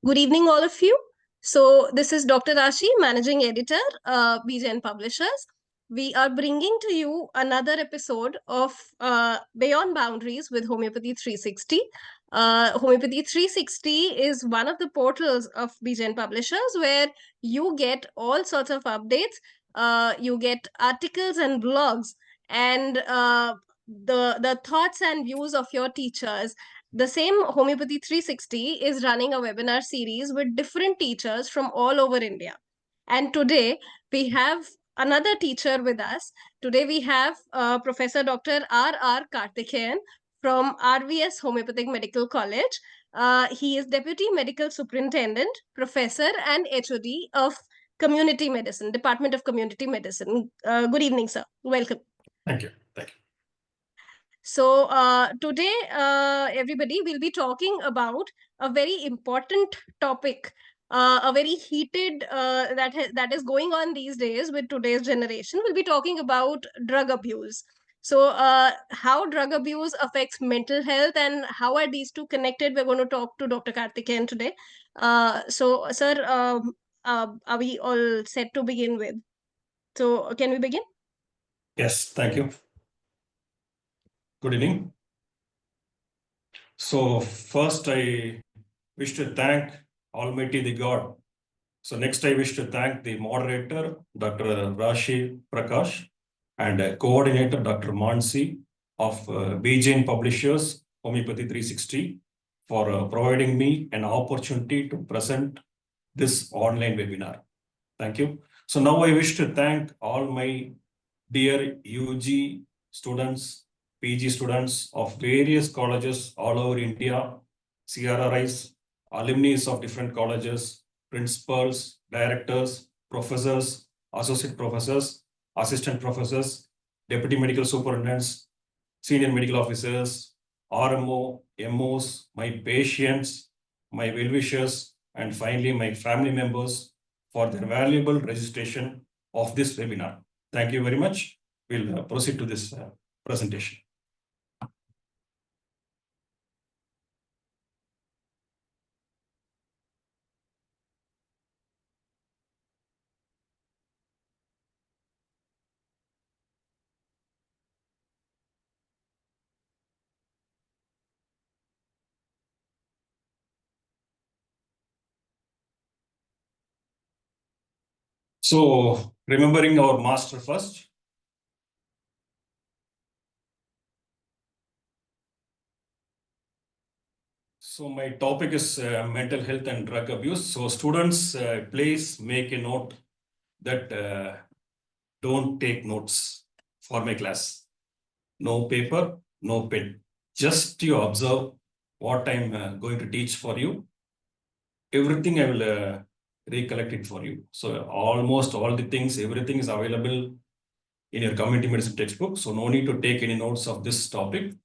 Good evening, all of you. So, this is Dr. Rashi, Managing Editor, BGN Publishers. We are bringing to you another episode of Beyond Boundaries with Homeopathy 360. Homeopathy 360 is one of the portals of BGN Publishers where you get all sorts of updates. You get articles and blogs and the thoughts and views of your teachers. The same Homeopathy 360 is running a webinar series with different teachers from all over India. And today we have another teacher with us. Today we have Professor Dr. R. Karthikeyan from RVS Homeopathic Medical College. He is Deputy Medical Superintendent, Professor, and HOD of Community Medicine, Department of Community Medicine. Good evening, sir. Welcome. Thank you. Thank you. So today, everybody will be talking about a very important topic, a very heated that is going on these days with today's generation. We'll be talking about drug abuse. So how drug abuse affects mental health and how are these two connected? We're going to talk to Dr. Karthikeyan today. So, sir, are we all set to begin with? So can we begin? Yes, thank you. Good evening. So first, I wish to thank Almighty the God. So next, I wish to thank the moderator, Dr. Rashi Prakash, and coordinator, Dr. Mansi of BJN Publishers, Homeopathy 360, for providing me an opportunity to present this online webinar. Thank you. So now I wish to thank all my dear UG students, PG students of various colleges all over India, CRRIs, alumni of different colleges, principals, directors, professors, associate professors, assistant professors, deputy medical superintendents, senior medical officers, RMO, MOs, my patients, my well-wishers, and finally my family members for their valuable registration of this webinar. Thank you very much. We'll proceed to this presentation. So, remembering our master first. So my topic is mental health and drug abuse. So students, please make a note that don't take notes for my class. No paper, no pen. Just you observe what I'm going to teach for you. Everything I will recollect it for you. So almost all the things, everything is available in your community medicine textbook. So no need to take any notes of this topic.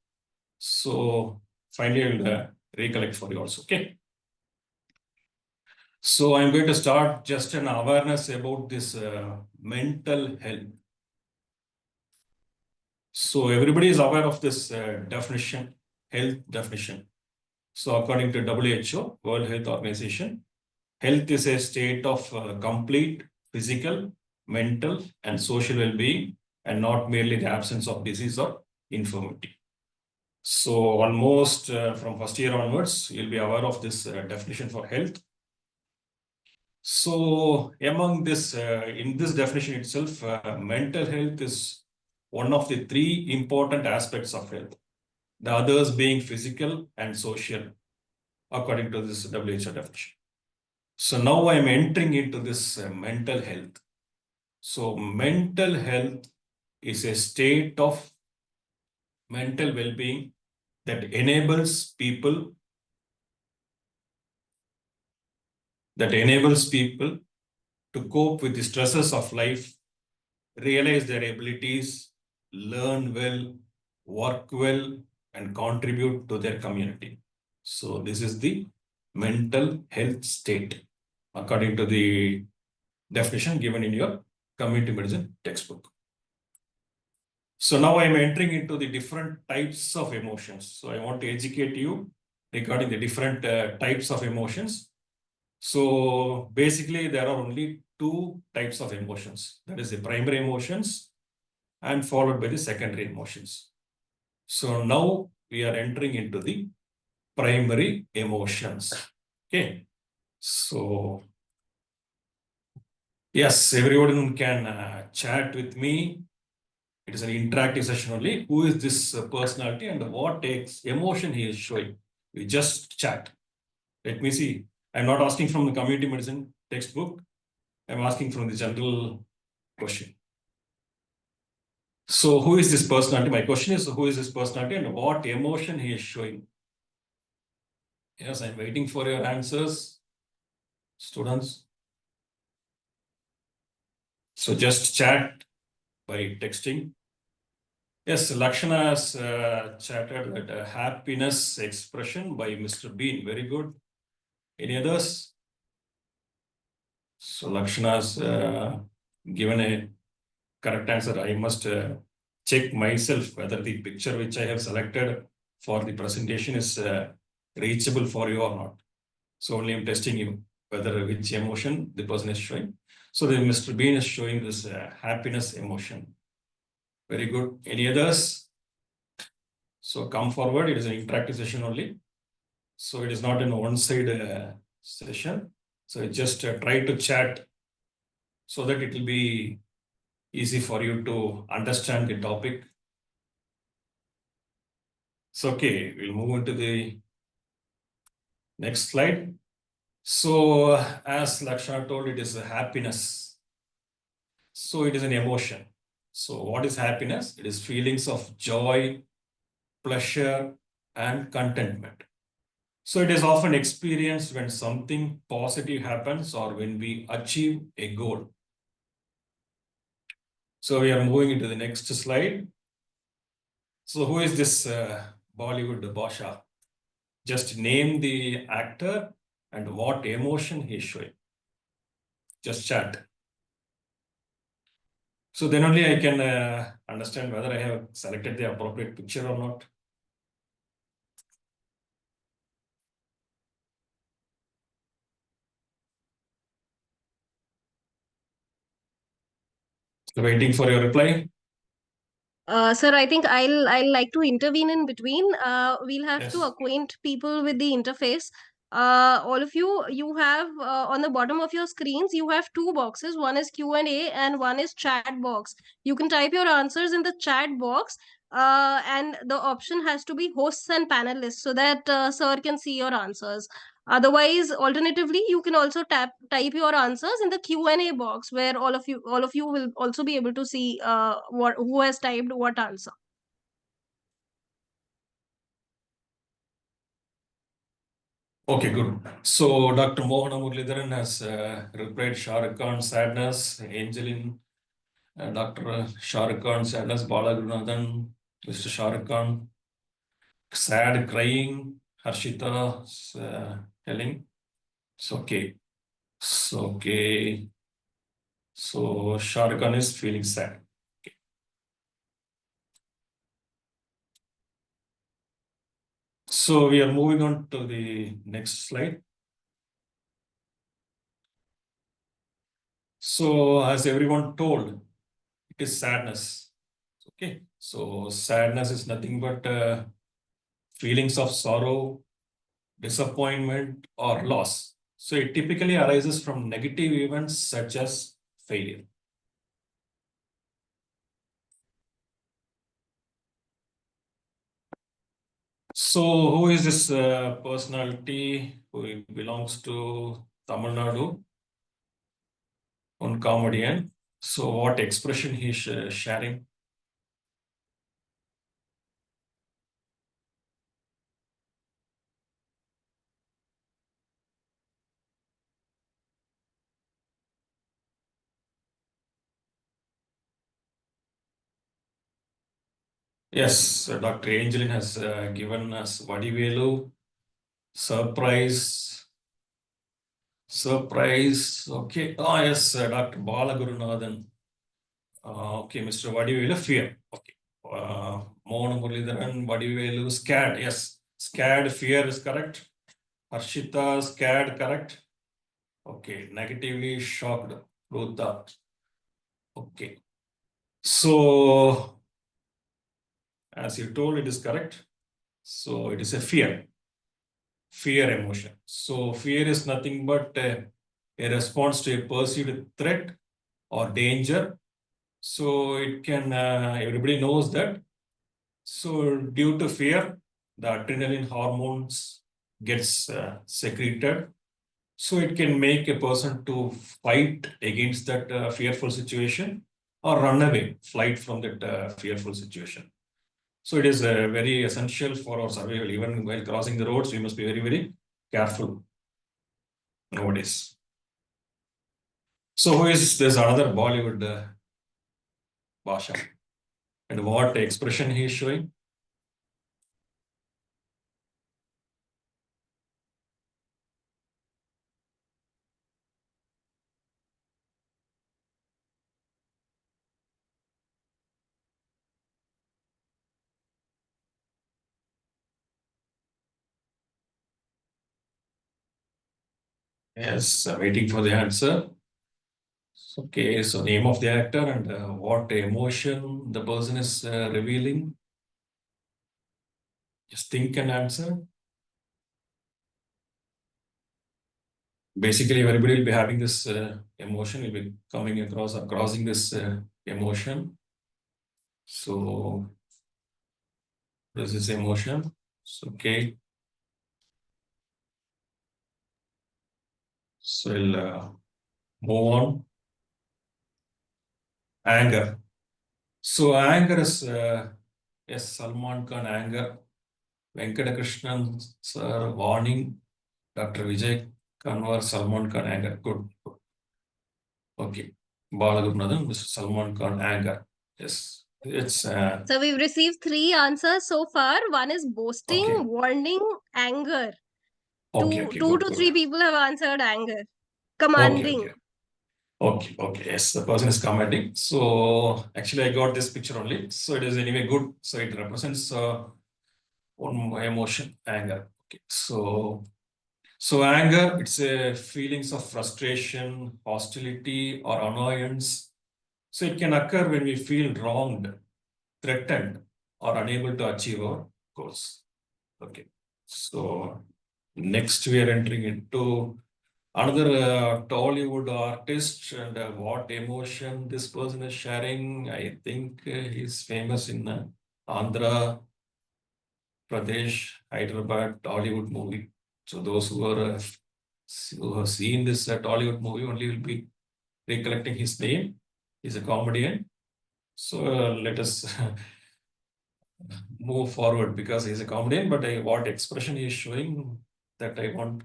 So finally, I will recollect for you also. Okay. So I'm going to start just an awareness about this mental health. So everybody is aware of this definition, health definition. So according to WHO, World Health Organization, health is a state of complete physical, mental, and social well-being, and not merely the absence of disease or infirmity. So almost from first year onwards, you'll be aware of this definition for health. So among this, in this definition itself, mental health is one of the three important aspects of health, the others being physical and social, according to this WHO definition. So now I'm entering into this mental health. So mental health is a state of mental well-being that enables people to cope with the stresses of life, realize their abilities, learn well, work well, and contribute to their community. So this is the mental health state, according to the definition given in your community medicine textbook. So now I'm entering into the different types of emotions. So I want to educate you regarding the different types of emotions. So basically, there are only two types of emotions. That is the primary emotions and followed by the secondary emotions. So now we are entering into the primary emotions. Okay. So yes, everyone can chat with me. It is an interactive session only. Who is this personality and what takes emotion he is showing? We just chat. Let me see. I'm not asking from the community medicine textbook. I'm asking from the general question. So who is this personality? My question is, who is this personality and what emotion he is showing? Yes, I'm waiting for your answers, students. So just chat by texting. Yes, Lakshana has chatted that happiness expression by Mr. Bean. Very good. Any others? So Lakshana has given a correct answer. I must check myself whether the picture which I have selected for the presentation is reachable for you or not. So only I'm testing you whether which emotion the person is showing. So the Mr. Bean is showing this happiness emotion. Very good. Any others? So come forward. It is an interactive session only. So it is not an one-side session. So just try to chat so that it will be easy for you to understand the topic. So okay, we'll move into the next slide. So as Lakshana told, it is a happiness. So it is an emotion. So what is happiness? It is feelings of joy, pleasure, and contentment. So it is often experienced when something positive happens or when we achieve a goal. So we are moving into the next slide. So who is this Bollywood Basha? Just name the actor and what emotion he is showing. Just chat. So then only I can understand whether I have selected the appropriate picture or not. So waiting for your reply. Sir, I think I'll like to intervene in between. We'll have to Yes. acquaint people with the interface. All of you, you have on the bottom of your screens, you have two boxes. One is Q&A and one is chat box. You can type your answers in the chat box, and the option has to be hosts and panelists so that sir can see your answers. Otherwise, alternatively, you can also type your answers in the Q&A box where all of you will also be able to see what who has typed what answer. Okay, good. So Dr. Mohana Muralidharan has replied Shah Rukh Khan sadness, Angelin, Dr. Shah Rukh Khan sadness, Bala Gunadhan, Mr. Shah Rukh Khan sad crying, Harshita telling. So okay. So okay. So Shah Rukh Khan is feeling sad. Okay. So we are moving on to the next slide. So as everyone told, it is sadness. Okay. So sadness is nothing but feelings of sorrow, disappointment, or loss. So it typically arises from negative events such as failure. So who is this personality who belongs to Tamil Nadu? One comedian. So what expression he is sharing? Yes, Dr. Angelin has given us Vadivelu, surprise, surprise. Okay. Oh, yes, Dr. Balagurunathan. Okay, Mr. Vadivelu, fear. Okay. Mohan Muralidharan, Vadivelu, scared. Yes, scared, fear is correct. Harshita, scared, correct. Okay, negatively shocked. Rudra. Okay. So, as you told, it is correct. So, it is a fear emotion. So, fear is nothing but a response to a perceived threat or danger. So, it can, everybody knows that. So, due to fear, the adrenaline hormones gets secreted. So, it can make a person to fight against that fearful situation or run away, flight from that fearful situation. So it is very essential for our survival. Even while crossing the roads, we must be very, very careful nowadays. So who is there's another Bollywood Basha? And what expression he is showing? Yes, waiting for the answer. Okay, so name of the actor and what emotion the person is revealing. Just think and answer. Basically, everybody will be having this emotion, will be coming across or crossing this emotion. So this is emotion. So, okay. So we'll move on. Anger. So anger is yes, Salman Khan anger. Venkatakrishnan sir warning. Dr. Vijay Kanwar Salman Khan anger. Good. Okay. Balagurunathan, Mr. Salman Khan anger. Yes. It's So we've received three answers so far. One is boasting, okay. warning, anger. Okay. Two, Okay. two Good. to Good. three people have answered anger. Okay. Commanding. Okay. Okay, okay, yes, the person is commenting. So actually, I got this picture only. So it is anyway good. So it represents one emotion, anger. Okay, so anger, it's a feelings of frustration, hostility, or annoyance. So it can occur when we feel wronged, threatened, or unable to achieve our goals. Okay, so next we are entering into another Tollywood artist and what emotion this person is sharing. I think he's famous in Andhra Pradesh, Hyderabad Tollywood movie. So those who have seen this Tollywood movie only will be recollecting his name. He's a comedian. So let us move forward because he's a comedian. But what expression he is showing that I want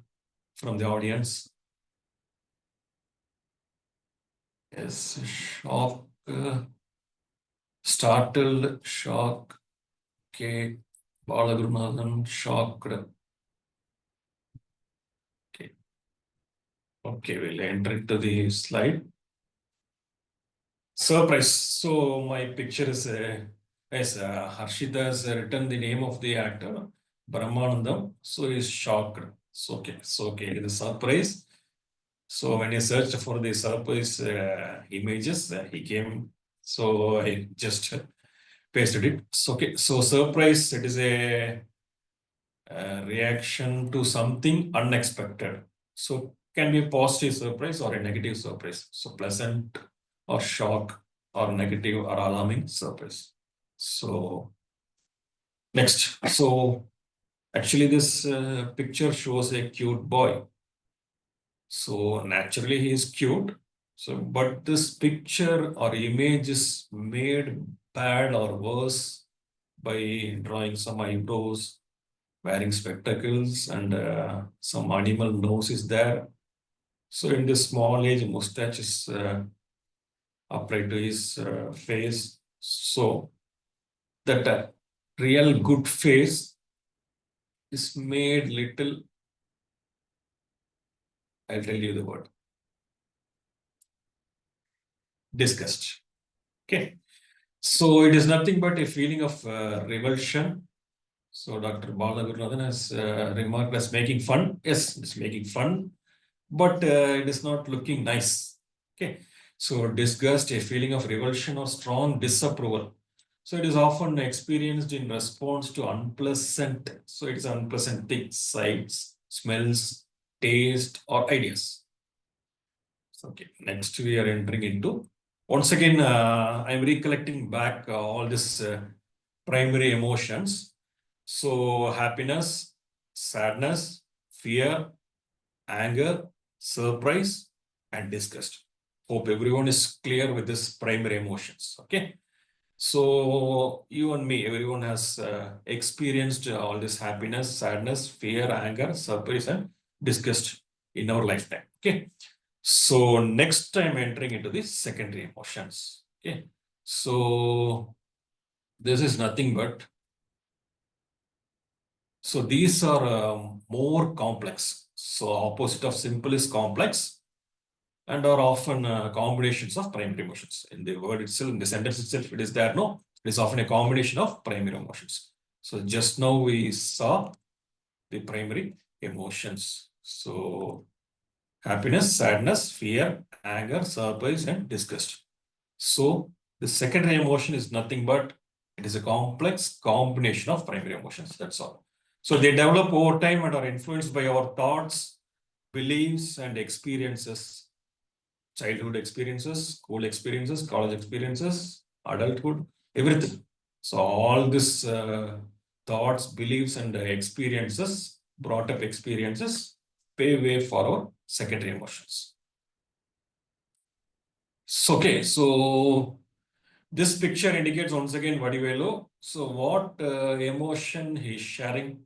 from the audience. Yes, shock. Startled, shock, okay, Balagurunathan, shocked, okay, okay, we'll enter into the slide. Surprise. So my picture is, yes, Harshita has written the name of the actor, Brahmanandam, so he's shocked. So okay, the surprise. So when he searched for the surprise images, he came, so I just pasted it. So, okay, so surprise, it is a reaction to something unexpected. So can be a positive surprise or a negative surprise. So pleasant or shock or negative or alarming surprise. So next. So actually this picture shows a cute boy. So naturally he is cute. So but this picture or image is made bad or worse by drawing some eyebrows, wearing spectacles, and some animal nose is there. So in this small age, mustache is upright to his face. So that real good face is made little, I'll tell you the word, disgust. Okay. So it is nothing but a feeling of revulsion. So Dr. Balagurunathan has remarked as making fun. Yes, it's making fun but it is not looking nice. Okay. So disgust, a feeling of revulsion or strong disapproval. So it is often experienced in response to unpleasant. So it is unpleasant things, sights, smells, taste, or ideas. Okay. Next, we are entering into. Once again, I'm recollecting back all this primary emotions. So happiness, sadness, fear, anger, surprise, and disgust. Hope everyone is clear with this primary emotions. Okay. So you and me, everyone has experienced all this happiness, sadness, fear, anger, surprise, and disgust in our lifetime. Okay. So next time entering into the secondary emotions. Okay. So this is nothing but, so these are more complex. So opposite of simple is complex and are often combinations of primary emotions. In the word itself, in the sentence itself, it is there. No, it is often a combination of primary emotions. So just now we saw the primary emotions. So happiness, sadness, fear, anger, surprise, and disgust. So the secondary emotion is nothing but it is a complex combination of primary emotions. That's all. So they develop over time and are influenced by our thoughts, beliefs, and experiences. Childhood experiences, school experiences, college experiences, adulthood, everything. So all this thoughts, beliefs, and experiences, brought up experiences, pave way for our secondary emotions. So, okay, so this picture indicates once again Vadivelu. So what emotion he's sharing?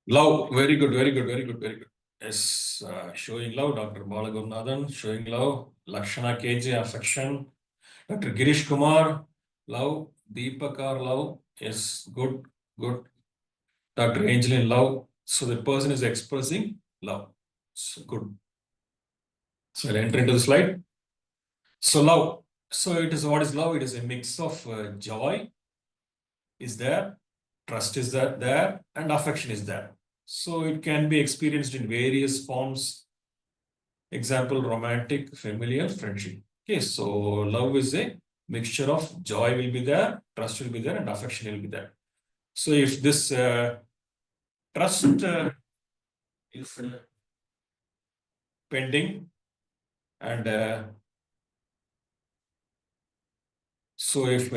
Love. Very good, very good, very good, very good. Yes, showing love, Dr. Balagunathan, showing love, Lakshana KJ, affection, Dr. Girish Kumar, love, Deepakar, love. Yes, good, good. Dr. Angelin, love. So the person is expressing love. So good. So I'll enter into the slide. So love. So it is what is love? It is a mix of joy is there, trust is there, and affection is there. So it can be experienced in various forms. Example, romantic, familiar, friendship. Okay, so love is a mixture of joy will be there, trust will be there, and affection will be there. So if this trust is pending and so if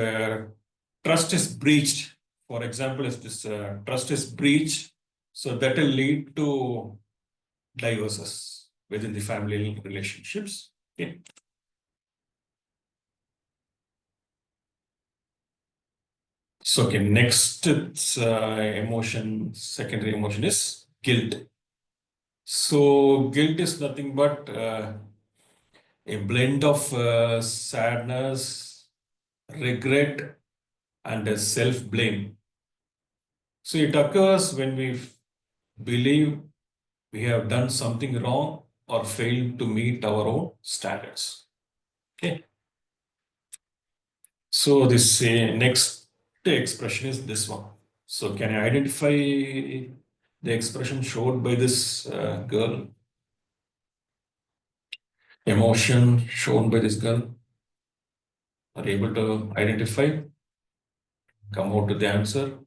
trust is breached, for example, if this trust is breached, so that will lead to divorces within the family relationships. Okay. So, okay, next emotion, secondary emotion is guilt. So, guilt is nothing but a blend of sadness, regret, and self blame. So, it occurs when we believe we have done something wrong or failed to meet our own standards. Okay. So this next expression is this one. So can you identify the expression showed by this girl? Emotion shown by this girl? Are you able to identify? Come out to the answer.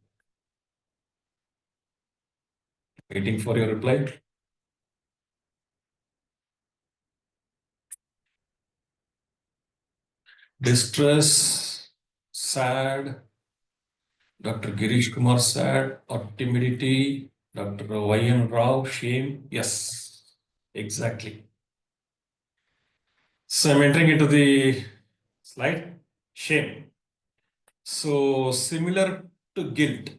Waiting for your reply. Distress, sad. Dr. Girish Kumar sad, or timidity. Dr. Y.N. Rao, shame. Yes, exactly. So I'm entering into the slide. Shame. So similar to guilt,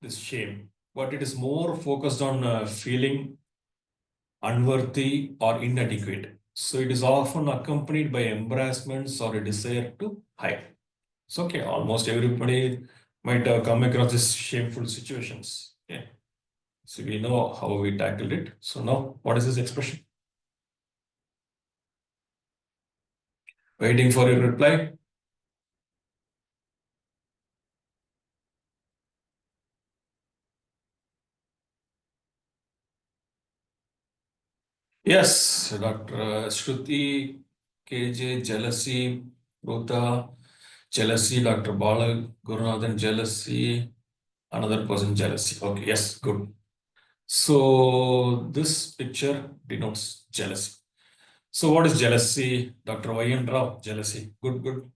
this shame, but it is more focused on feeling unworthy or inadequate. So it is often accompanied by embarrassments or a desire to hide. It's okay. Almost everybody might have come across these shameful situations. Okay. So we know how we tackled it. So now, what is this expression? Waiting for your reply. Yes, Dr. Shruti, KJ, jealousy, Rota, jealousy, Dr. Bala, Gurunathan, jealousy, another person, jealousy. Okay, yes, good. So this picture denotes jealousy. So what is jealousy? Dr. Vayan Rao, jealousy. Good, good.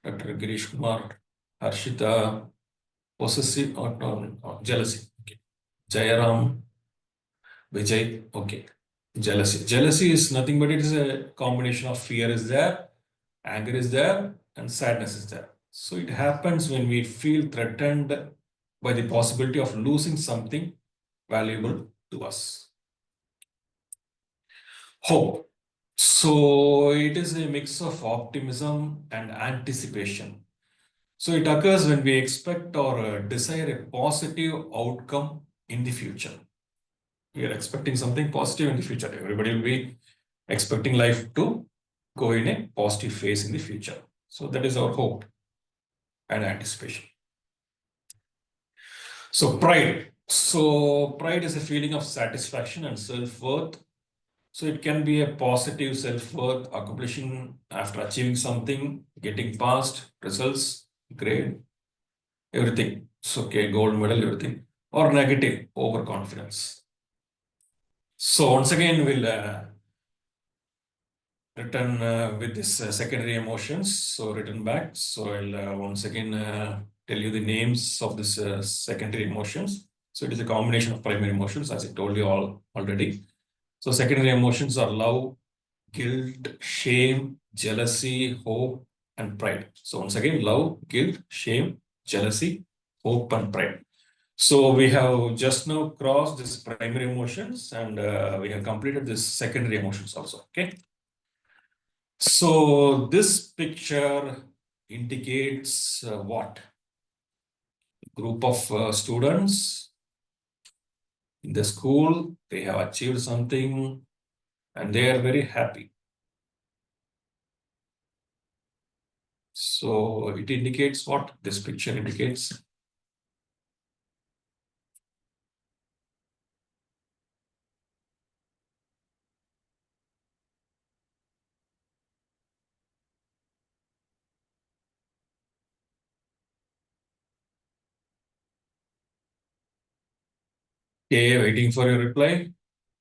Dr. Girish Kumar, Harshita, possessive, no, jealousy. Okay. Jayaram, Vijay, okay. Jealousy. Jealousy is nothing but it is a combination of fear is there, anger is there, and sadness is there. So it happens when we feel threatened by the possibility of losing something valuable to us. Hope. So it is a mix of optimism and anticipation. So it occurs when we expect or desire a positive outcome in the future. We are expecting something positive in the future. Everybody will be expecting life to go in a positive phase in the future. So that is our hope and anticipation. So pride. So pride is a feeling of satisfaction and self-worth. So it can be a positive self-worth, accomplishing after achieving something, getting past results, grade, everything. So okay, gold medal, everything. Or negative, overconfidence. So once again, we'll return with this secondary emotions. So written back. So I'll once again tell you the names of this secondary emotions. So it is a combination of primary emotions, as I told you all already. So secondary emotions are love, guilt, shame, jealousy, hope, and pride. So once again, love, guilt, shame, jealousy, hope, and pride. So we have just now crossed this primary emotions and we have completed this secondary emotions also. Okay. So this picture indicates what? Group of students in the school, they have achieved something and they are very happy. So it indicates what this picture indicates. Okay, waiting for your reply.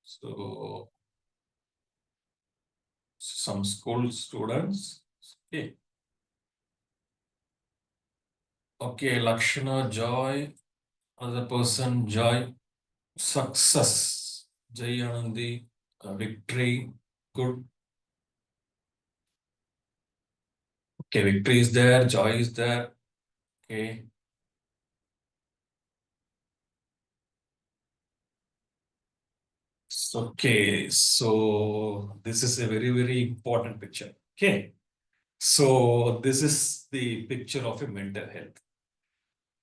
So some school students. Okay. Okay, Lakshana, joy. Other person, joy. Success. Jai Anandi, victory. Good. Okay, victory is there, joy is there. Okay. Okay, so this is a very, very important picture. Okay. So this is the picture of a mental health.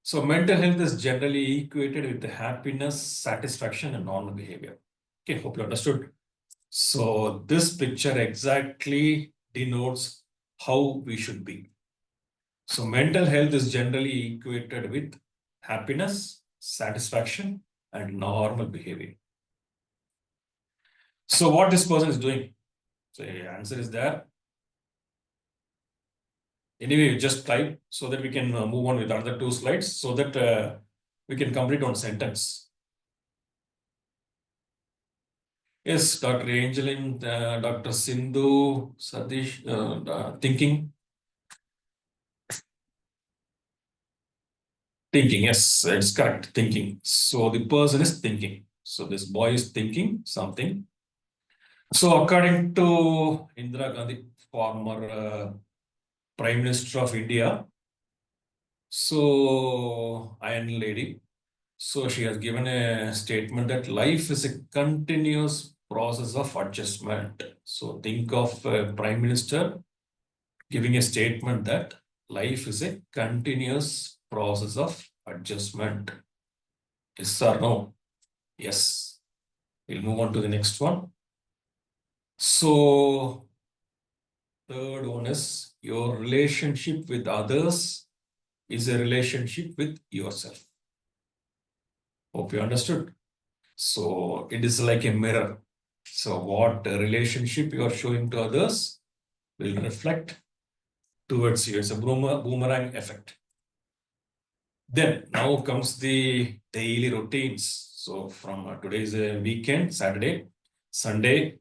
So mental health is generally equated with the happiness, satisfaction, and normal behavior. Okay, hope you understood. So this picture exactly denotes how we should be. So mental health is generally equated with happiness, satisfaction, and normal behavior. So what this person is doing? So the answer is there. Anyway, just type so that we can move on with another two slides so that we can complete one sentence. Yes, Dr. Angeline, Dr. Sindhu, Satish, thinking. Thinking, yes, it's correct. Thinking. So the person is thinking. So this boy is thinking something. So according to Indira Gandhi, former Prime Minister of India, so Iron Lady, so she has given a statement that life is a continuous process of adjustment. So think of a Prime Minister giving a statement that life is a continuous process of adjustment. Yes or no? Yes. We'll move on to the next one. So third one is your relationship with others is a relationship with yourself. Hope you understood. So it is like a mirror. So what relationship you are showing to others will reflect towards you. It's a boomerang effect. Then now comes the daily routines. So from today is a weekend, Saturday, Sunday.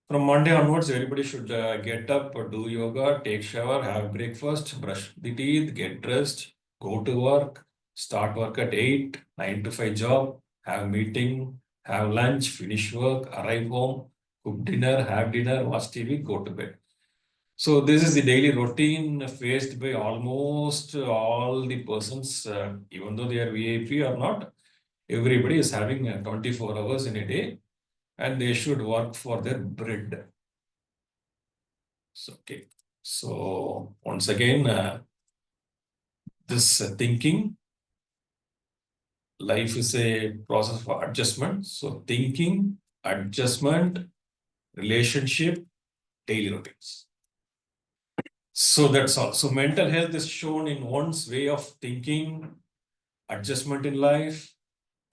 From Monday onwards, everybody should get up, do yoga, take shower, have breakfast, brush the teeth, get dressed, go to work, start work at 8, 9 to 5 job, have meeting, have lunch, finish work, arrive home, cook dinner, have dinner, watch TV, go to bed. So this is the daily routine faced by almost all the persons, even though they are VIP or not. Everybody is having 24 hours in a day, and they should work for their bread. So, okay. So once again, this thinking, life is a process for adjustment. So thinking, adjustment, relationship, daily routines. So that's all. So mental health is shown in one's way of thinking, adjustment in life,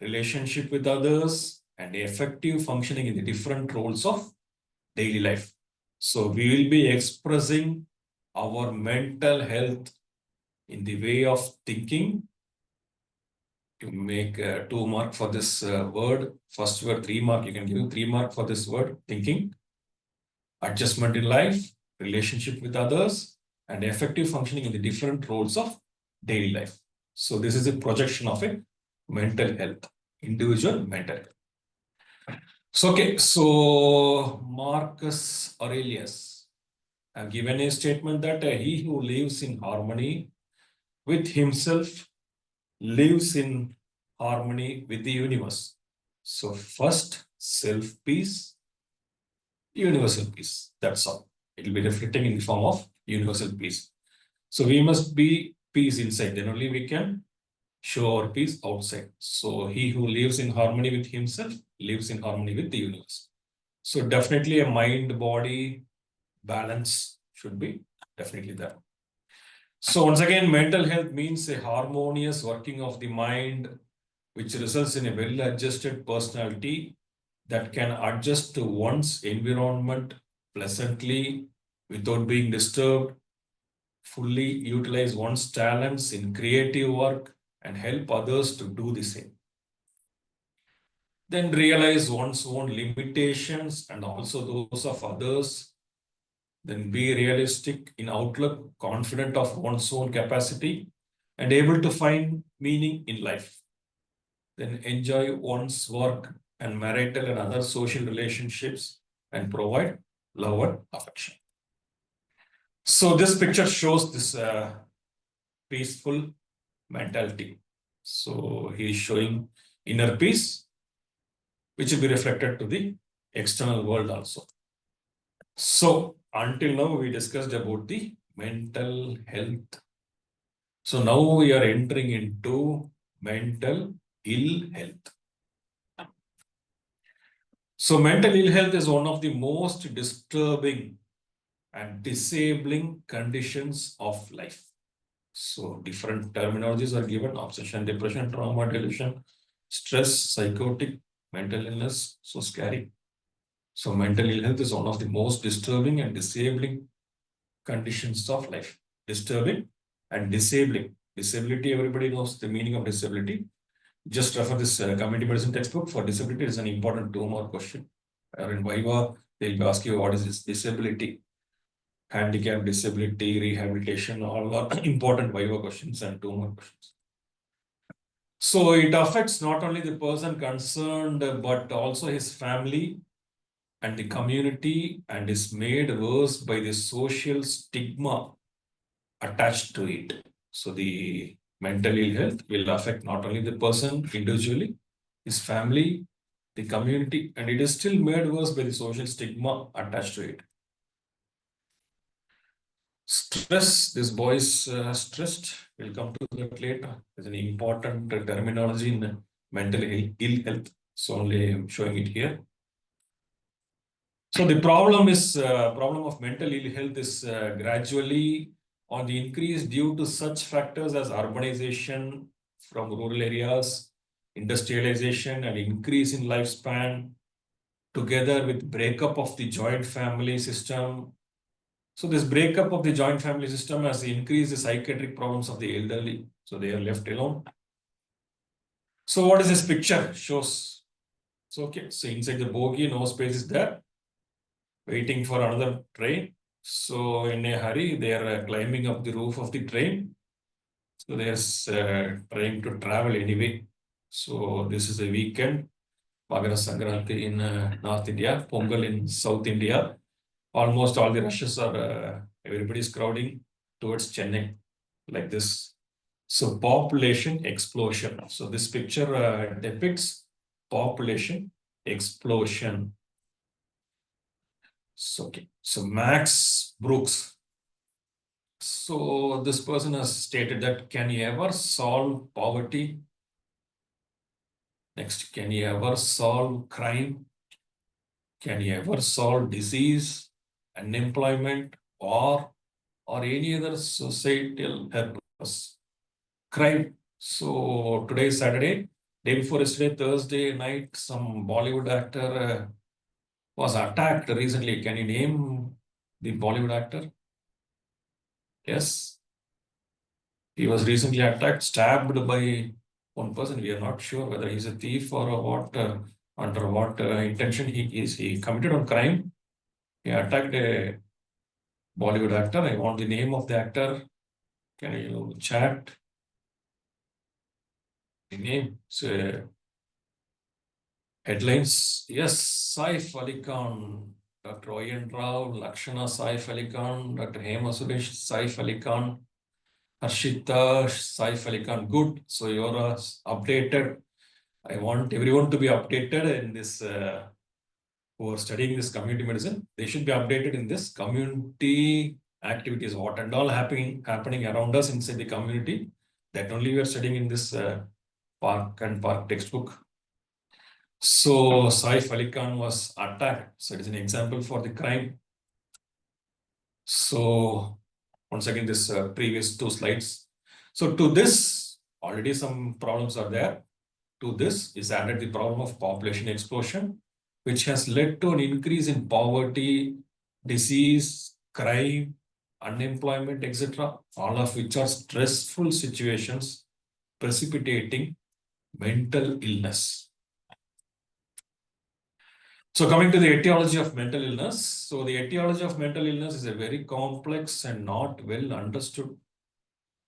relationship with others, and effective functioning in the different roles of daily life. So we will be expressing our mental health in the way of thinking. You make 2 mark for this word. First word, 3 mark. You can give 3 mark for this word, thinking, adjustment in life, relationship with others, and effective functioning in the different roles of daily life. So this is a projection of a mental health, individual mental health. So, okay, so Marcus Aurelius have given a statement that he who lives in harmony with himself lives in harmony with the universe. So first, self-peace, universal peace. That's all. It will be reflecting in the form of universal peace. So we must be peace inside. Then only we can show our peace outside. So he who lives in harmony with himself lives in harmony with the universe. So definitely a mind-body balance should be definitely there. So once again, mental health means a harmonious working of the mind, which results in a well-adjusted personality that can adjust to one's environment pleasantly without being disturbed, fully utilize one's talents in creative work, and help others to do the same. Then realize one's own limitations and also those of others. Then be realistic in outlook, confident of one's own capacity, and able to find meaning in life. Then enjoy one's work and marital and other social relationships and provide love and affection. So this picture shows this peaceful mentality. So he is showing inner peace, which will be reflected to the external world also. So until now, we discussed about the mental health. So now we are entering into mental ill health. So mental ill health is one of the most disturbing and disabling conditions of life. So different terminologies are given: obsession, depression, trauma, delusion, stress, psychotic, mental illness. So scary. So mental ill health is one of the most disturbing and disabling conditions of life. Disturbing and disabling. Disability, everybody knows the meaning of disability. Just refer this community medicine textbook for disability. It's an important 2 mark question. In Viva, they'll be asking you what is this disability, handicap, disability, rehabilitation, all are important Viva questions and 2 mark questions. So it affects not only the person concerned, but also his family and the community, and is made worse by the social stigma attached to it. So the mental ill health will affect not only the person individually, his family, the community, and it is still made worse by the social stigma attached to it. Stress, this boy is stressed. We'll come to that later. It's an important terminology in mental ill health. So only I'm showing it here. So the problem of mental ill health is gradually on the increase due to such factors as urbanization from rural areas, industrialization, and increase in lifespan, together with breakup of the joint family system. So this breakup of the joint family system has increased the psychiatric problems of the elderly. So they are left alone. So what is this picture shows? So okay, so inside the bogie, no space is there, waiting for another train. So in a hurry, they are climbing up the roof of the train. So they are trying to travel anyway. So this is a weekend. Magara Sankranti in North India, Pongal in South India. Almost all the rushes are, everybody's crowding towards Chennai, like this. So population explosion. So this picture depicts population explosion. So, okay. So Max Brooks. So this person has stated that, can you ever solve poverty? Next, can you ever solve crime? Can you ever solve disease, unemployment, or any other societal purpose? Crime. So today is Saturday. Day before yesterday, Thursday night, some Bollywood actor was attacked recently. Can you name the Bollywood actor? Yes. He was recently attacked, stabbed by one person. We are not sure whether he's a thief or what, under what intention he is. He committed a crime. He attacked a Bollywood actor. I want the name of the actor. Can you chat the name? So, headlines. Yes, Saif Ali Khan, Dr. Oyen Rao, Lakshana Saif Ali Khan, Dr. Hema Suresh Saif Ali Khan, Harshita Saif Ali Khan. Good. So you're updated. I want everyone to be updated in this, who are studying this community medicine. They should be updated in this community activities, what and all happening around us inside the community. That only we are studying in this park and park textbook. So Saif Ali Khan was attacked. So it is an example for the crime. So once again, this previous two slides. So to this, already some problems are there. To this is added the problem of population explosion, which has led to an increase in poverty, disease, crime, unemployment, etc., all of which are stressful situations precipitating mental illness. So coming to the etiology of mental illness. So the etiology of mental illness is a very complex and not well understood.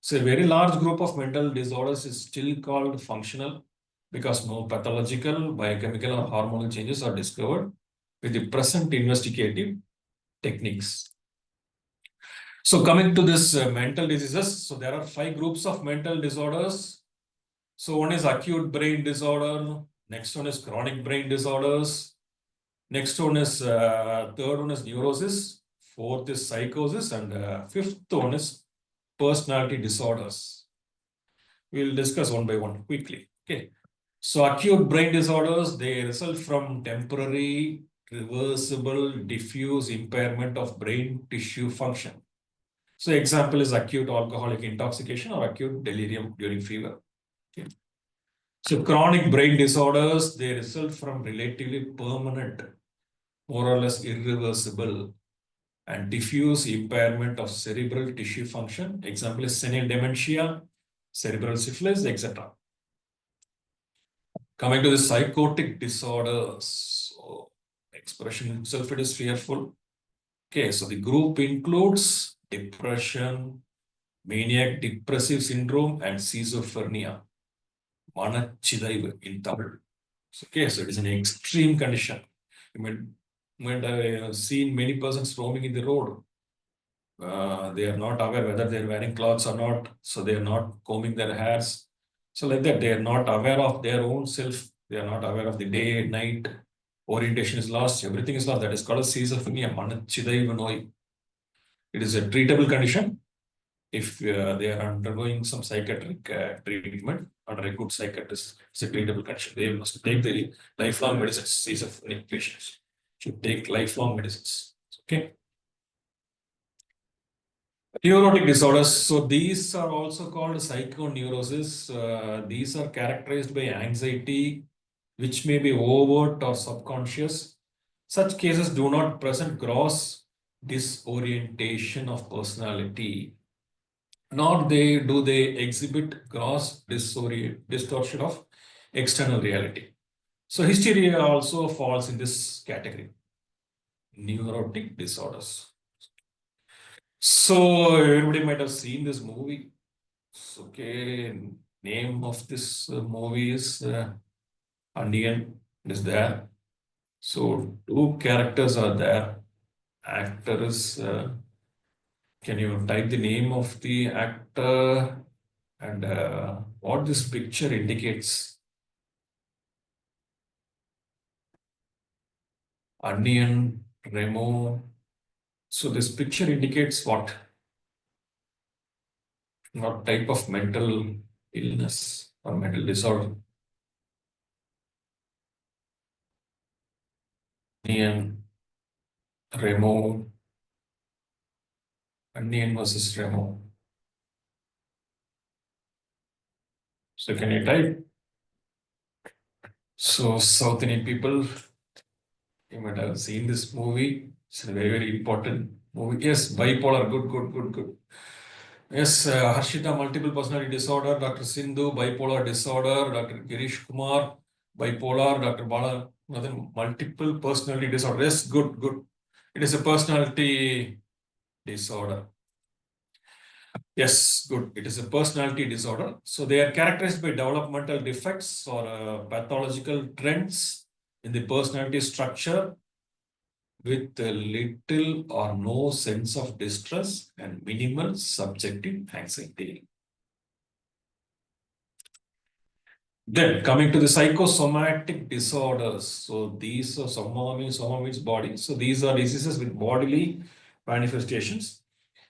So a very large group of mental disorders is still called functional because no pathological, biochemical or hormonal changes are discovered with the present investigative techniques. So coming to this mental diseases, so there are 5 groups of mental disorders. So one is acute brain disorder, next one is chronic brain disorders, next one is, third one is neurosis, fourth is psychosis, and fifth one is personality disorders. We'll discuss one by one quickly. Okay. So acute brain disorders, they result from temporary, reversible, diffuse impairment of brain tissue function. So example is acute alcoholic intoxication or acute delirium during fever. Okay. So chronic brain disorders, they result from relatively permanent, more or less irreversible and diffuse impairment of cerebral tissue function. Example is senile dementia, cerebral syphilis, etc. Coming to the psychotic disorders, so expression itself it is fearful. Okay, so the group includes depression, maniac depressive syndrome, and schizophrenia. Manachidaivu in Tamil. Okay, so it is an extreme condition. You might have seen many persons roaming in the road. They are not aware whether they are wearing clothes or not, so they are not combing their hairs. So like that, they are not aware of their own self. They are not aware of the day, night, orientation is lost, everything is lost. That is called a schizophrenia, Manachidaivu Noi. It is a treatable condition if they are undergoing some psychiatric treatment under a good psychiatrist. It's a treatable condition. They must take the lifelong medicines, schizophrenic patients. should take lifelong medicines. Okay. Neurotic disorders. So these are also called psychoneurosis. These are characterized by anxiety, which may be overt or subconscious. Such cases do not present gross disorientation of personality, nor do they exhibit gross distortion of external reality. So hysteria also falls in this category. Neurotic disorders. So everybody might have seen this movie. Okay, name of this movie is Onion is there. So two characters are there. Actor is. Can you type the name of the actor and what this picture indicates? Onion, Remo. So this picture indicates what? What type of mental illness or mental disorder? Onion, Remo, Onion versus Remo. So can you type? So South Indian people, you might have seen this movie. It's a very, very important movie. Yes, bipolar. Good, good, good, good. Yes, Harshita, multiple personality disorder. Dr. Sindhu, bipolar disorder. Dr. Girish Kumar, bipolar. Dr. Bala, nothing, multiple personality disorder. Yes, good, good. It is a personality disorder. Yes, good. It is a personality disorder. So they are characterized by developmental defects or pathological trends in the personality structure with little or no sense of distress and minimal subjective anxiety. Then coming to the psychosomatic disorders. So these are soma means body. So these are diseases with bodily manifestations.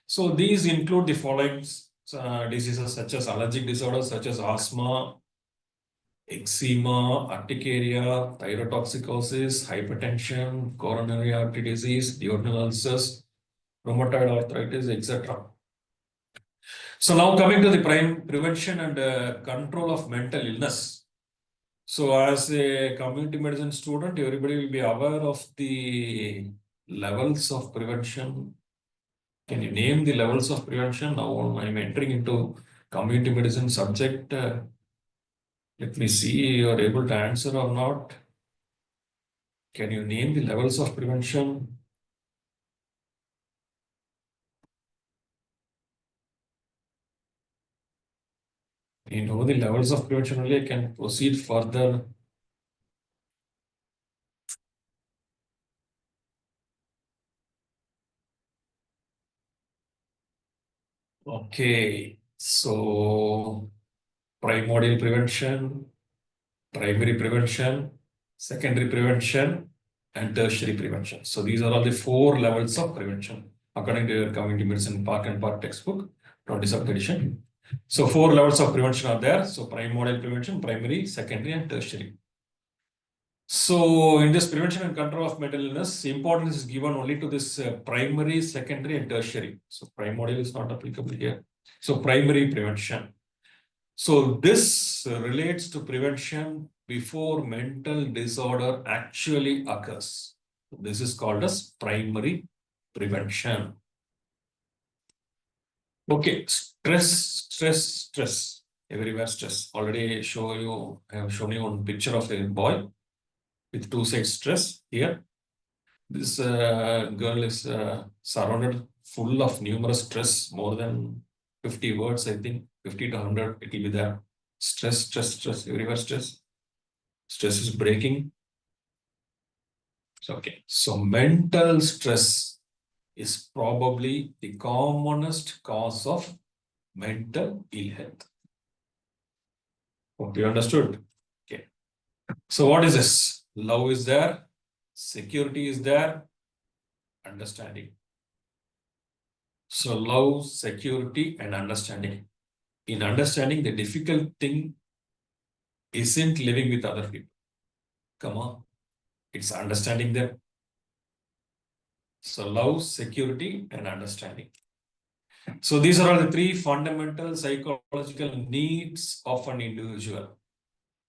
So these include the following diseases such as allergic disorders such as asthma, eczema, urticaria, thyrotoxicosis, hypertension, coronary artery disease, duodenal ulcers, rheumatoid arthritis, etc. So now coming to the prevention and control of mental illness. So as a community medicine student, everybody will be aware of the levels of prevention. Can you name the levels of prevention? Now I'm entering into community medicine subject. Let me see you're able to answer or not. Can you name the levels of prevention? You know the levels of prevention only I can proceed further. Okay, so primordial prevention, primary prevention, secondary prevention, and tertiary prevention. So these are all the 4 levels of prevention according to your community medicine Park and Park textbook, 27th edition. So 4 levels of prevention are there. So primordial prevention, primary, secondary, and tertiary. So in this prevention and control of mental illness, importance is given only to this primary, secondary, and tertiary. So primordial is not applicable here. So primary prevention. So this relates to prevention before mental disorder actually occurs. This is called as primary prevention. Okay, stress. Everywhere stress. Already I have shown you one picture of a boy with 2 sides stress here. This girl is surrounded full of numerous stress, more than 50 words, I think, 50 to 100, it will be there. Stress, everywhere stress. Stress is breaking. So, okay. So mental stress is probably the commonest cause of mental ill health. Hope you understood. Okay. So what is this? Love is there, security is there, understanding. So love, security, and understanding. In understanding, the difficult thing isn't living with other people. Come on. It's understanding them. So love, security, and understanding. So these are all the three fundamental psychological needs of an individual.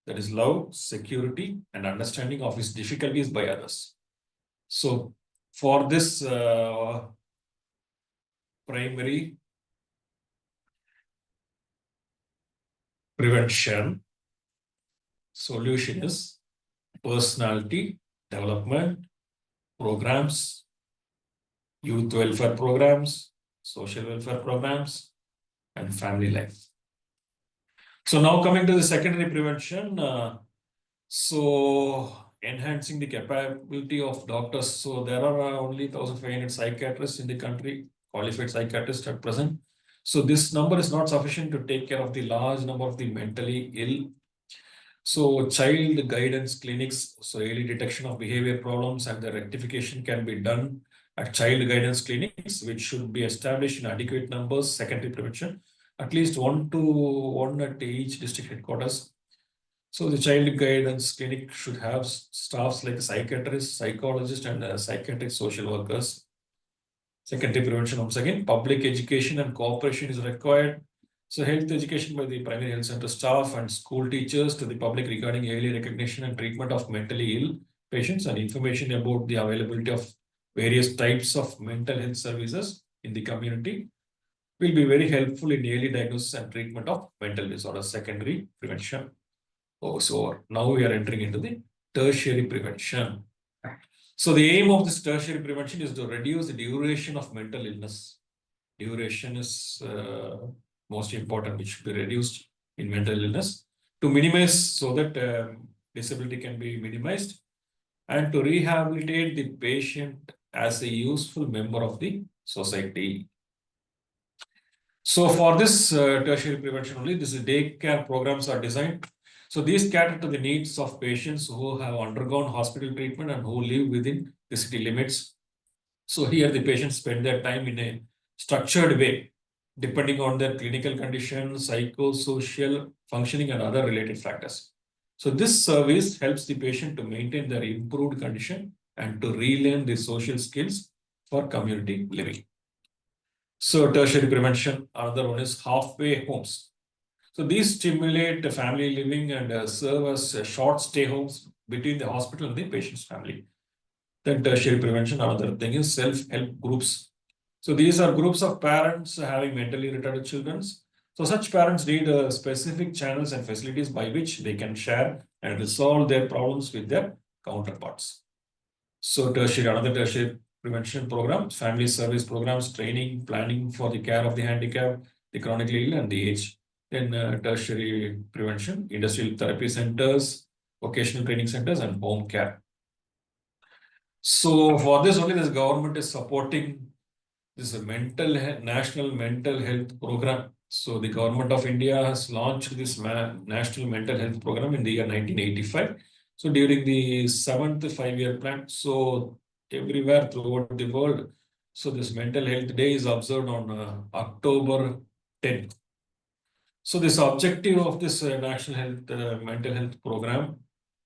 That is love, security, and understanding of his difficulties by others. So for this primary prevention, solution is personality development programs, youth welfare programs, social welfare programs, and family life. So now coming to the secondary prevention, so enhancing the capability of doctors. So there are only 1,500 psychiatrists in the country, qualified psychiatrists at present. So this number is not sufficient to take care of the large number of the mentally ill. So child guidance clinics, so early detection of behavior problems and the rectification can be done at child guidance clinics, which should be established in adequate numbers. Secondary prevention, at least one at each district headquarters. So the child guidance clinic should have staffs like psychiatrists, psychologists, and psychiatric social workers. Secondary prevention, once again, public education and cooperation is required. So health education by the primary health center staff and school teachers to the public regarding early recognition and treatment of mentally ill patients and information about the availability of various types of mental health services in the community will be very helpful in early diagnosis and treatment of mental disorders. Secondary prevention. Oh, so now we are entering into the tertiary prevention. So the aim of this tertiary prevention is to reduce the duration of mental illness. Duration is most important, which should be reduced in mental illness to minimize so that disability can be minimized and to rehabilitate the patient as a useful member of the society. So for this tertiary prevention only, this daycare programs are designed. So these cater to the needs of patients who have undergone hospital treatment and who live within the city limits. So here the patients spend their time in a structured way, depending on their clinical condition, psychosocial functioning, and other related factors. So this service helps the patient to maintain their improved condition and to relearn the social skills for community living. So tertiary prevention, another one is halfway homes. So these stimulate family living and serve as short stay homes between the hospital and the patient's family. Then tertiary prevention, another thing is self-help groups. So these are groups of parents having mentally retarded children. So such parents need specific channels and facilities by which they can share and resolve their problems with their counterparts. So tertiary, another tertiary prevention program, family service programs, training, planning for the care of the handicapped, the chronically ill, and the aged. Then tertiary prevention, industrial therapy centers, vocational training centers, and home care. So for this only, this government is supporting this national mental health program. So the government of India has launched this national mental health program in the year 1985. So during the seventh five-year plan, so everywhere throughout the world, so this mental health day is observed on October 10th. So this objective of this national health mental health program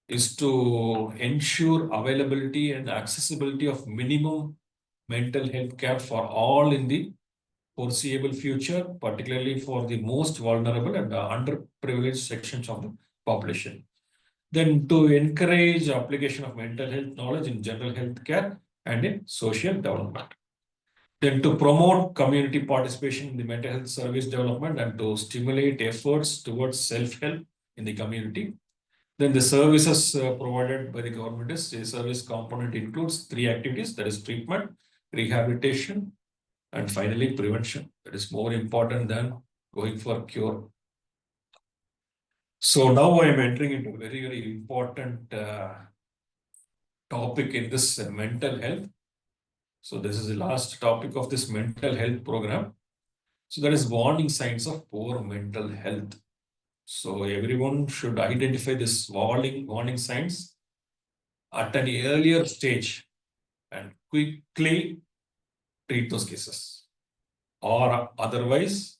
is to ensure availability and accessibility of minimum mental health care for all in the foreseeable future, particularly for the most vulnerable and underprivileged sections of the population. Then to encourage application of mental health knowledge in general health care and in social development. Then to promote community participation in the mental health service development and to stimulate efforts towards self-help in the community. Then the services provided by the government is the service component includes three activities, that is treatment, rehabilitation, and finally prevention. That is more important than going for cure. So now I am entering into a very, very important topic in this mental health. So this is the last topic of this mental health program. So that is warning signs of poor mental health. So everyone should identify this warning signs at an earlier stage and quickly treat those cases, or otherwise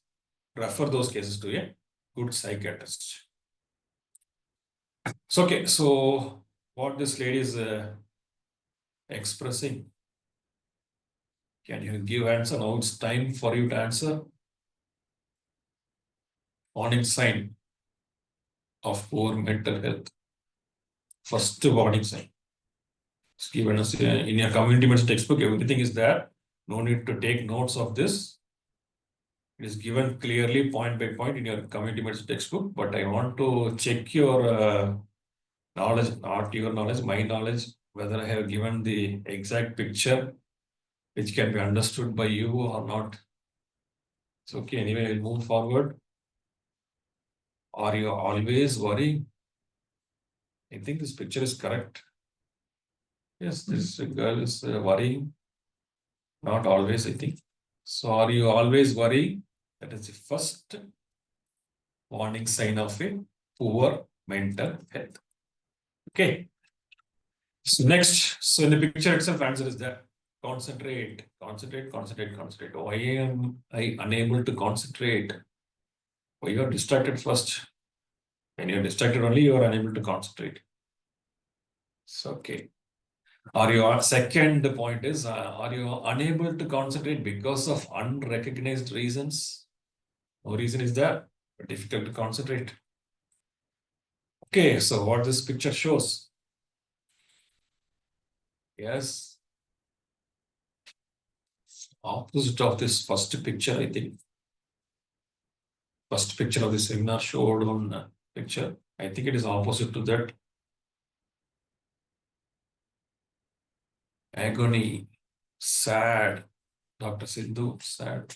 refer those cases to a good psychiatrist. So, okay, so what this lady is expressing. Can you give answer? Now it's time for you to answer. Warning sign of poor mental health. First warning sign. It's given us in your community medicine textbook, everything is there. No need to take notes of this. It is given clearly point by point in your community medicine textbook, but I want to check your knowledge, not your knowledge, my knowledge, whether I have given the exact picture which can be understood by you or not. It's okay. Anyway, we'll move forward. Are you always worrying? I think this picture is correct. Yes, this girl is worrying. Not always, I think. So, are you always worrying? That is the first warning sign of a poor mental health. Okay. So next, so in the picture itself, answer is that concentrate, concentrate, concentrate, concentrate. Why am I unable to concentrate? Why you are distracted first? When you're distracted only, you are unable to concentrate. So, okay. Are you, second point is, are you unable to concentrate because of unrecognized reasons? No reason is there, but difficult to concentrate. Okay, so what this picture shows? Yes. Opposite of this first picture, I think. First picture of the seminar showed on picture. I think it is opposite to that. Agony, sad. Dr. Sindhu, sad.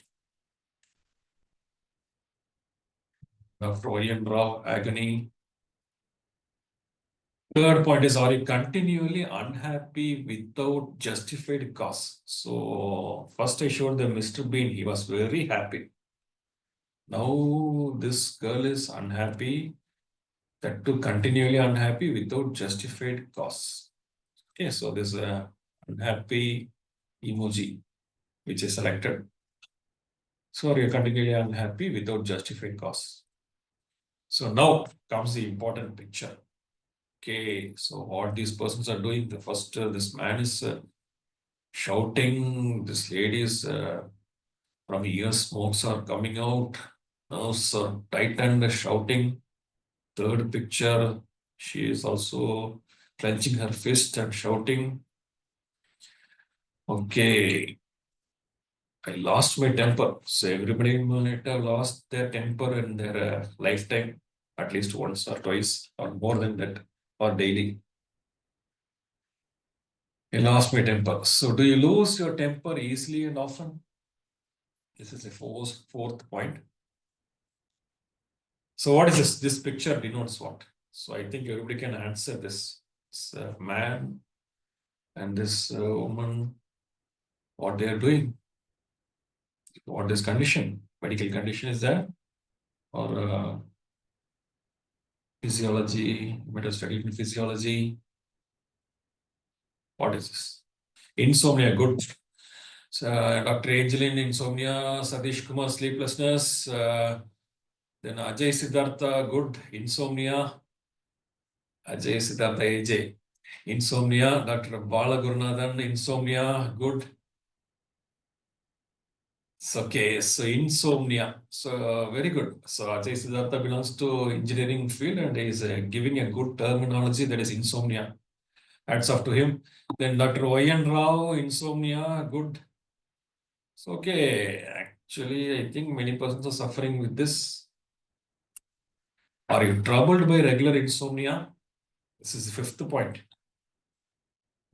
Dr. Vayan Rao, agony. Third point is, are you continually unhappy without justified cause? So first I showed the Mr. Bean, he was very happy. Now this girl is unhappy, that too continually unhappy without justified cause. Okay, so this unhappy emoji which is selected. So are you continually unhappy without justified cause? So now comes the important picture. Okay, so what these persons are doing, the first, this man is shouting, this lady is from ears, smokes are coming out, nerves are tightened, shouting. Third picture, she is also clenching her fist and shouting. Okay, I lost my temper. So everybody might have lost their temper in their lifetime, at least once or twice, or more than that, or daily. I lost my temper. So do you lose your temper easily and often? This is the fourth point. So what is this? This picture denotes what? So I think everybody can answer this. This man and this woman, what they are doing, what this condition, medical condition is there, or physiology, you might have studied in physiology. What is this? Insomnia, good. So, Dr. Angeline, insomnia, Satish Kumar, sleeplessness, then Ajay Siddhartha, good, insomnia. Ajay Siddhartha, AJ, insomnia. Dr. Bala Gurunathan, insomnia, good. So, okay, so insomnia. So, very good. So, Ajay Siddhartha belongs to engineering field and is giving a good terminology, that is insomnia. Hats off to him. Then Dr. Vayan Rao, insomnia, good. So, okay, actually, I think many persons are suffering with this. Are you troubled by regular insomnia? This is the fifth point.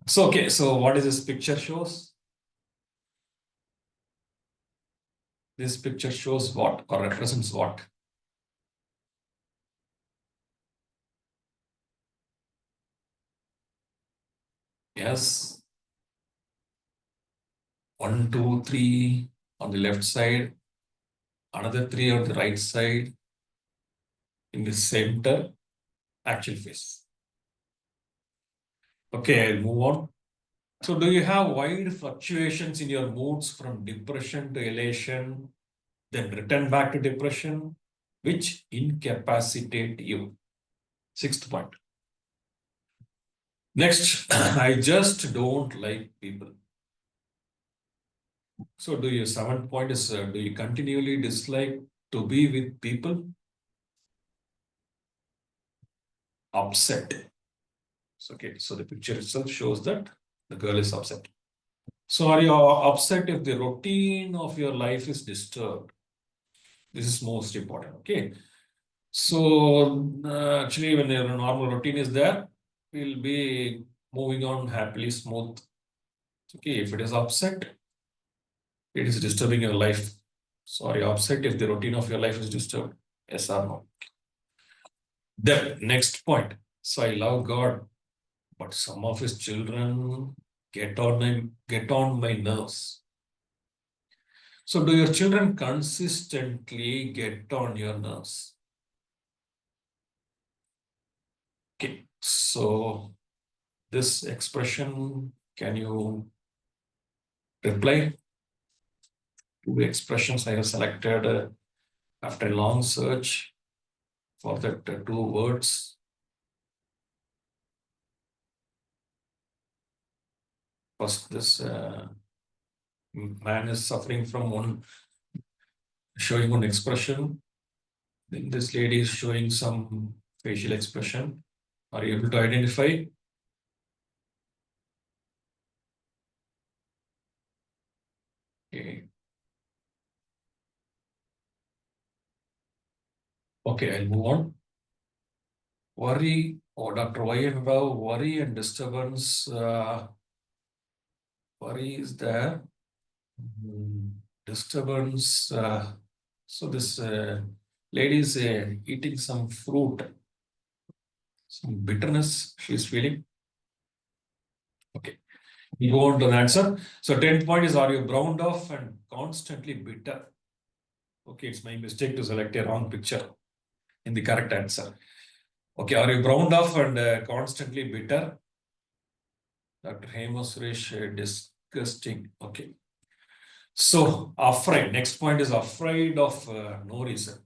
So, okay, so what is this picture shows? This picture shows what or represents what? Yes. 1, 2, 3 on the left side, another 3 on the right side, in the center, actual face. Okay, I'll move on. So, do you have wide fluctuations in your moods from depression to elation, then return back to depression, which incapacitate you? Sixth point. Next, I just don't like people. So do you, 7th point is, do you continually dislike to be with people? Upset. So, okay, so the picture itself shows that the girl is upset. So are you upset if the routine of your life is disturbed? This is most important, okay? So actually when your normal routine is there, we'll be moving on happily, smooth. Okay, if it is upset, it is disturbing your life. So are you upset if the routine of your life is disturbed? Yes or no? Then next point. So I love God, but some of his children get on my nerves. So do your children consistently get on your nerves? Okay. So this expression, can you reply? Two expressions I have selected after a long search for that two words. First, this man is suffering from showing one expression. Then this lady is showing some facial expression. Are you able to identify? Okay. Okay, I'll move on. Worry, or Dr. Y and Rao, worry and disturbance. Worry is there. Disturbance. So this lady is eating some fruit, some bitterness she's feeling. Okay, we go on to the answer. So 10th point is, are you browned off and constantly bitter? Okay, it's my mistake to select a wrong picture in the correct answer. Okay, are you browned off and constantly bitter? Dr. Hema Suresh, disgusting. Okay. So afraid. Next point is afraid of no reason.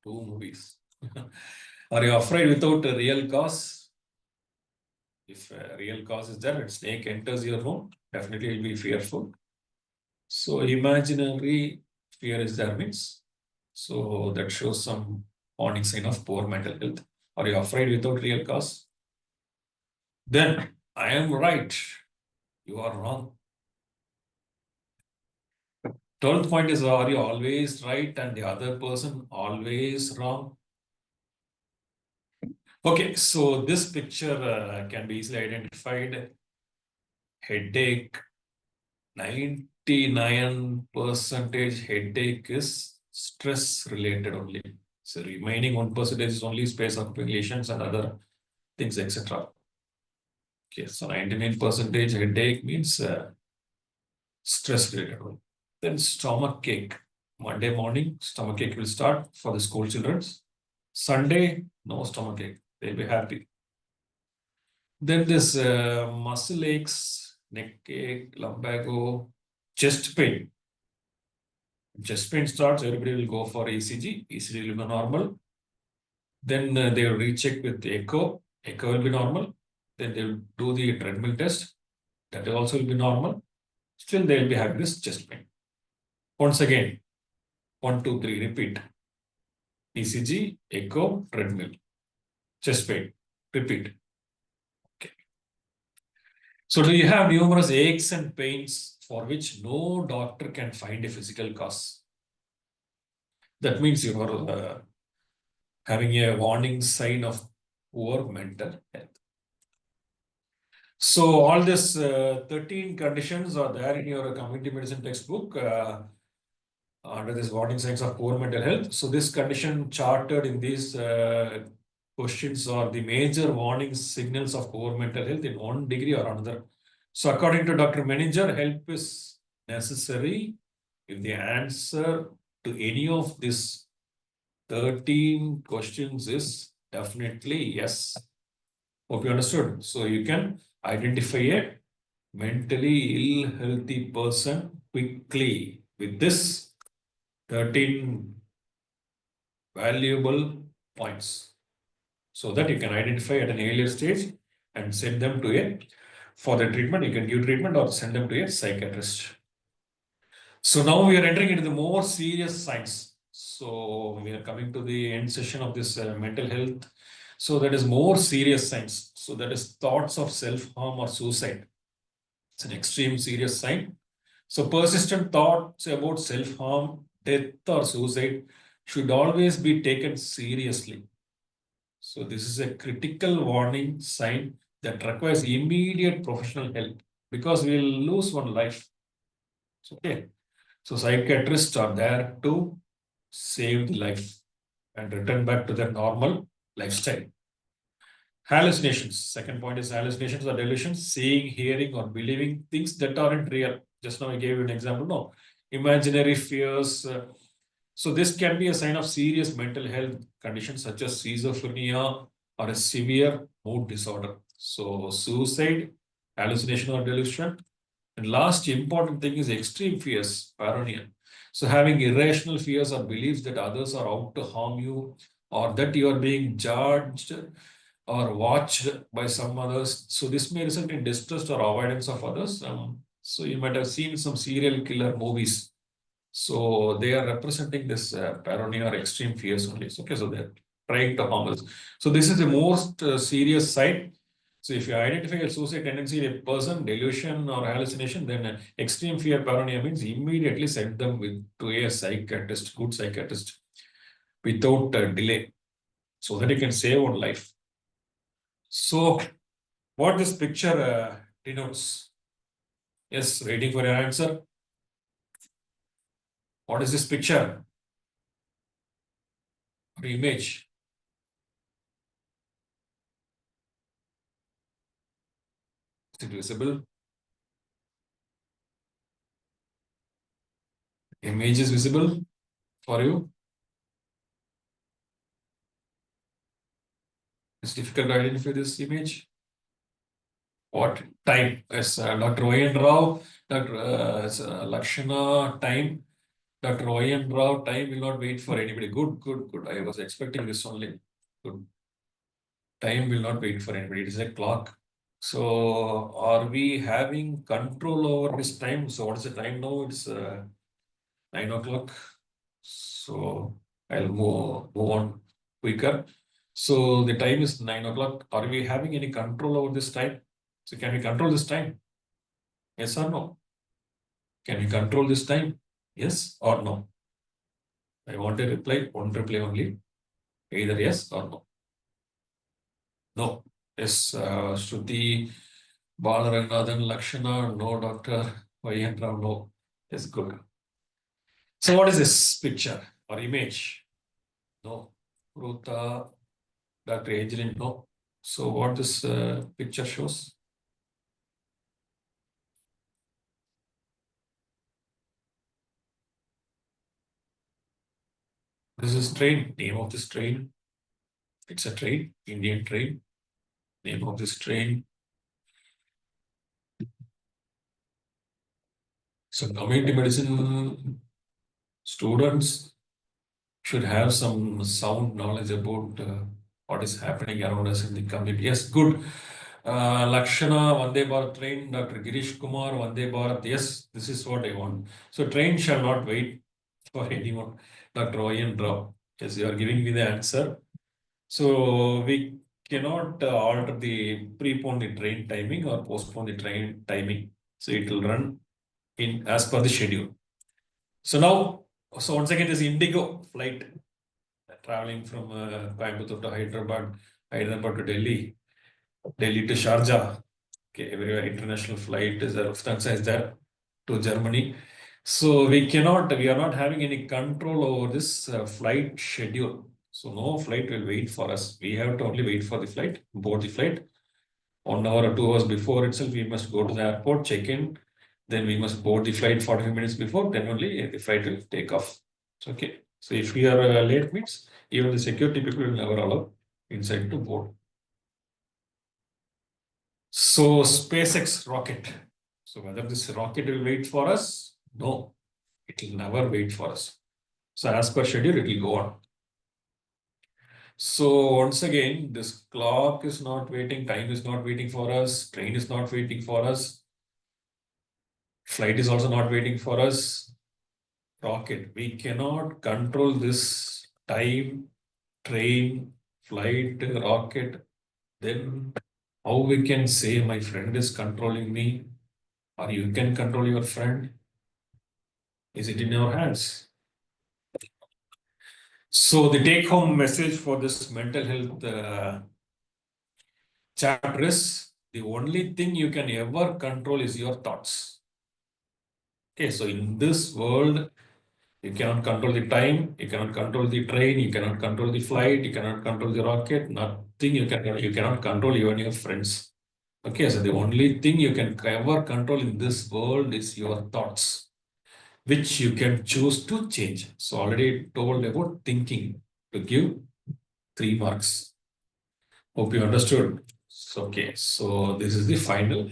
Two movies. Are you afraid without a real cause? If a real cause is there and snake enters your home, definitely you'll be fearful. So imaginary fear is there means. So that shows some warning sign of poor mental health. Are you afraid without real cause? Then I am right. You are wrong. 12th point is, are you always right and the other person always wrong? Okay, so this picture can be easily identified. Headache, 99% headache is stress related only. So remaining 1% is only space occupations and other things, etc. Okay, so 99% headache means stress related only. Then stomach ache. Monday morning, stomach ache will start for the school children. Sunday, no stomach ache. They'll be happy. Then this muscle aches, neck ache, lumbago, chest pain. Chest pain starts, everybody will go for ECG. ECG will be normal. Then they will recheck with echo. Echo will be normal. Then they will do the treadmill test. That also will be normal. Still, they will be having this chest pain. Once again, 1, 2, 3, repeat. ECG, echo, treadmill, chest pain. Repeat. Okay. So, do you have numerous aches and pains for which no doctor can find a physical cause? That means you are having a warning sign of poor mental health. So all these 13 conditions are there in your community medicine textbook under this warning signs of poor mental health. So this condition charted in these questions are the major warning signals of poor mental health in one degree or another. So according to Dr. Manager, help is necessary if the answer to any of these 13 questions is definitely yes. Hope you understood. So you can identify a mentally ill, healthy person quickly with this 13 valuable points so that you can identify at an earlier stage and send them to a for the treatment. You can give treatment or send them to a psychiatrist. So now we are entering into the more serious science. So we are coming to the end session of this mental health. So that is more serious science. So that is thoughts of self-harm or suicide. It's an extreme serious sign. So persistent thoughts about self-harm, death or suicide should always be taken seriously. So this is a critical warning sign that requires immediate professional help because we will lose one life. Okay. So psychiatrists are there to save the life and return back to their normal lifestyle. Hallucinations. Second point is hallucinations or delusions, seeing, hearing, or believing things that aren't real. Just now I gave you an example. No, imaginary fears. So this can be a sign of serious mental health conditions such as schizophrenia or a severe mood disorder. So suicide, hallucination or delusion. And last important thing is extreme fears, paranoia. So having irrational fears or beliefs that others are out to harm you or that you are being judged or watched by some others. So this may result in distrust or avoidance of others. So you might have seen some serial killer movies. So they are representing this paranoia or extreme fears only. Okay, so they're trying to harm us. So this is the most serious side. So if you identify a suicide tendency in a person, delusion or hallucination, then extreme fear paranoia means immediately send them to a psychiatrist, good psychiatrist, without delay, so that you can save one life. So what this picture denotes? Yes, waiting for your answer. What is this picture or image? Is it visible? Image is visible for you. It's difficult to identify this image. What time? Yes, Dr. Oyen Rao, Dr. Lakshana, time. Dr. Oyen Rao, time will not wait for anybody. Good, good, good. I was expecting this only. Good. Time will not wait for anybody. It is a clock. So, are we having control over this time? So, what is the time now? It's 9 o'clock. So, I'll move on quicker. So, the time is 9 o'clock. Are we having any control over this time? So, can we control this time? Yes or no? Can we control this time? Yes or no? I want a reply, one reply only. Either yes or no. No. Yes, Shruti, Balaranganadan, Lakshana, no, Dr. Vayendrav, no. Yes, good. So what is this picture or image? No. Ruta, Dr. Angelin, no. So what this picture shows? This is train, name of this train. It's a train, Indian train. Name of this train. So community medicine students should have some sound knowledge about what is happening around us in the community. Yes, good. Lakshana, Vande Bharat train, Dr. Girish Kumar, Vande Bharat. Yes, this is what I want. So train shall not wait for anyone. Dr. Oyen Rao. Yes, you are giving me the answer. So we cannot alter the prepone the train timing or postpone the train timing. So it will run in as per the schedule. So now, so once again, this Indigo flight traveling from Coimbatore to Hyderabad, Hyderabad to Delhi, Delhi to Sharjah. Okay, everywhere international flight is there, Lufthansa is there to Germany. So we are not having any control over this flight schedule. So no flight will wait for us. We have to only wait for the flight, board the flight. 1 hour or 2 hours before itself, we must go to the airport, check in. Then we must board the flight 45 minutes before. Then only the flight will take off. Okay. So if we are late means even the security people will never allow inside to board. So SpaceX rocket. So whether this rocket will wait for us? No, it will never wait for us. So as per schedule, it will go on. So once again, this clock is not waiting, time is not waiting for us, train is not waiting for us, flight is also not waiting for us, rocket. We cannot control this time, train, flight, rocket. Then how we can say my friend is controlling me or you can control your friend? Is it in your hands? So the take home message for this mental health chapter is the only thing you can ever control is your thoughts. Okay, so in this world, you cannot control the time, you cannot control the train, you cannot control the flight, you cannot control the rocket, nothing you cannot control even your friends. Okay, so the only thing you can ever control in this world is your thoughts, which you can choose to change. So already told about thinking to give 3 marks. Hope you understood. Okay, so this is the final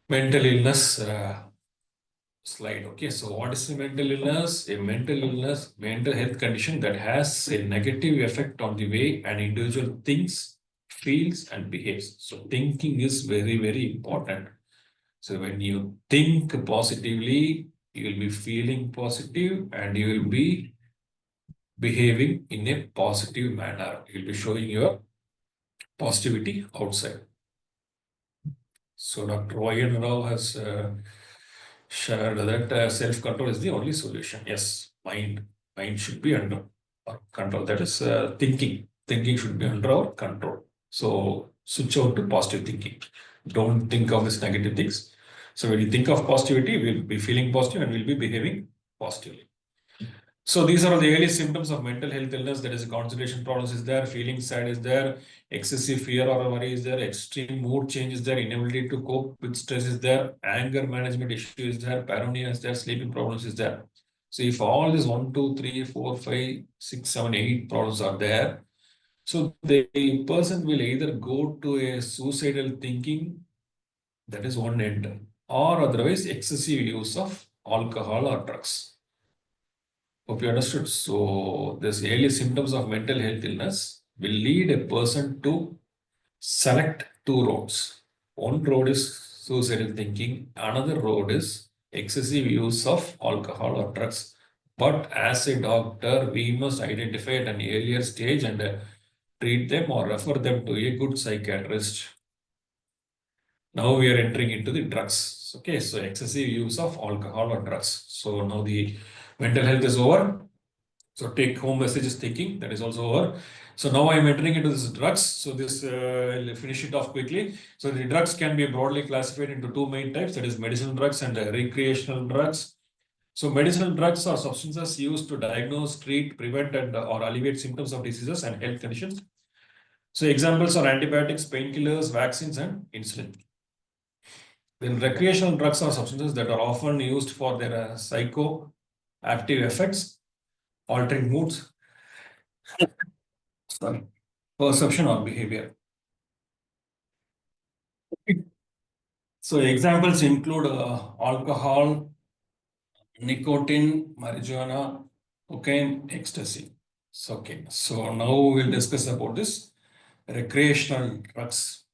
mental illness slide. Okay, so what is a mental illness? A mental illness, mental health condition that has a negative effect on the way an individual thinks, feels, and behaves. So thinking is very, very important. So when you think positively, you will be feeling positive and you will be behaving in a positive manner. You'll be showing your positivity outside. So Dr. Y.N. Rao has shared that self-control is the only solution. Yes, mind should be under our control. That is thinking. Thinking should be under our control. So switch out to positive thinking. Don't think of these negative things. So when you think of positivity, we'll be feeling positive and we'll be behaving positively. So these are the early symptoms of mental health illness. That is concentration problems is there, feeling sad is there, excessive fear or worry is there, extreme mood change is there, inability to cope with stress is there, anger management issue is there, paranoia is there, sleeping problems is there. So if all these 1, 2, 3, 4, 5, 6, 7, 8 problems are there, so the person will either go to a suicidal thinking, that is one end, or otherwise excessive use of alcohol or drugs. Hope you understood. So, these early symptoms of mental health illness will lead a person to select two roads. One road is suicidal thinking, another road is excessive use of alcohol or drugs. But as a doctor, we must identify at an earlier stage and treat them or refer them to a good psychiatrist. Now we are entering into the drugs. Okay, so excessive use of alcohol or drugs. So now the mental health is over. So take home message is thinking, that is also over. So now I am entering into this drugs. So this I'll finish it off quickly. So the drugs can be broadly classified into two main types, that is medicinal drugs and recreational drugs. So medicinal drugs are substances used to diagnose, treat, prevent, and or alleviate symptoms of diseases and health conditions. So examples are antibiotics, painkillers, vaccines, and insulin. Then recreational drugs are substances that are often used for their psychoactive effects, altering moods, sorry, perception or behavior. So examples include alcohol, nicotine, marijuana, cocaine, ecstasy. So, okay, so now we'll discuss about this recreational drugs.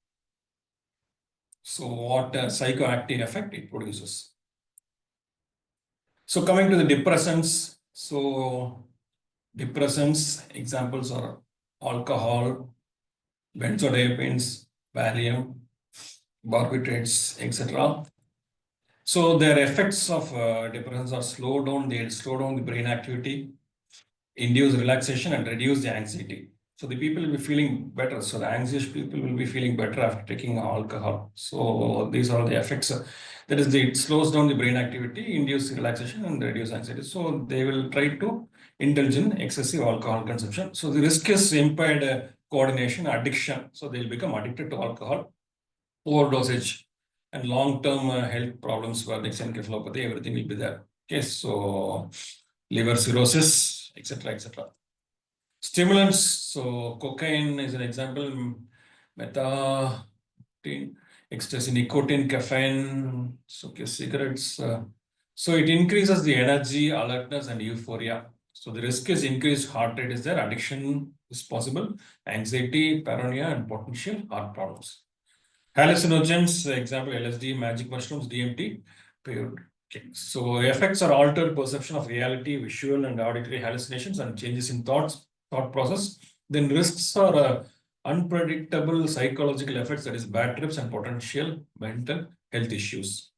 So what psychoactive effect it produces. So coming to the depressants, so depressants examples are alcohol, benzodiazepines, Valium, barbiturates, etc. So their effects of depressants are they slow down the brain activity, induce relaxation and reduce the anxiety. So the people will be feeling better. So the anxious people will be feeling better after taking alcohol. So these are the effects. That is, it slows down the brain activity, induce relaxation and reduce anxiety. So they will try to indulge in excessive alcohol consumption. So the risk is impaired coordination, addiction. So they'll become addicted to alcohol, overdosage, and long-term health problems for encephalopathy, everything will be there. Okay, so liver cirrhosis, etc., etc. Stimulants, so cocaine is an example, methamphetamine, ecstasy, nicotine, caffeine, so okay, cigarettes. So it increases the energy, alertness, and euphoria. So the risk is increased heart rate is there, addiction is possible, anxiety, paranoia, and potential heart problems. Hallucinogens, example LSD, magic mushrooms, DMT, period. Okay. So effects are altered perception of reality, visual and auditory hallucinations, and changes in thought process. Then risks are unpredictable psychological effects, that is bad trips and potential mental health issues.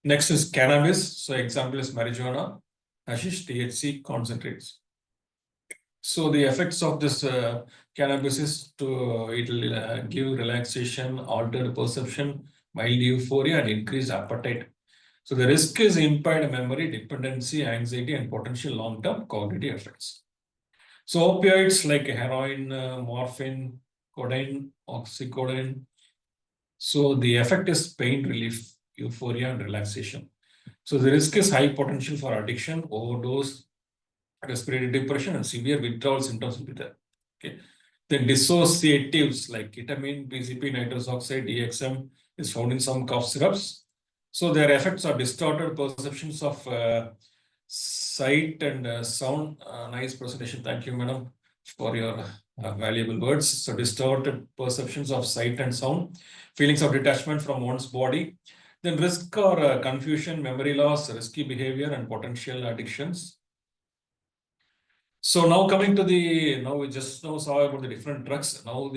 Next is cannabis. So example is marijuana, hashish, THC concentrates. So the effects of this cannabis is to it will give relaxation, altered perception, mild euphoria, and increased appetite. So the risk is impaired memory, dependency, anxiety, and potential long-term cognitive effects. So opioids like heroin, morphine, codeine, oxycodone. So the effect is pain relief, euphoria, and relaxation. So the risk is high potential for addiction, overdose, respiratory depression, and severe withdrawal symptoms will be there. Okay. Then dissociatives like ketamine, PCP, nitrous oxide, DXM is found in some cough syrups. So their effects are distorted perceptions of sight and sound. Nice presentation. Thank you, madam, for your valuable words. So distorted perceptions of sight and sound, feelings of detachment from one's body. Then risk or confusion, memory loss, risky behavior, and potential addictions. So now coming to now we just now saw about the different drugs. Now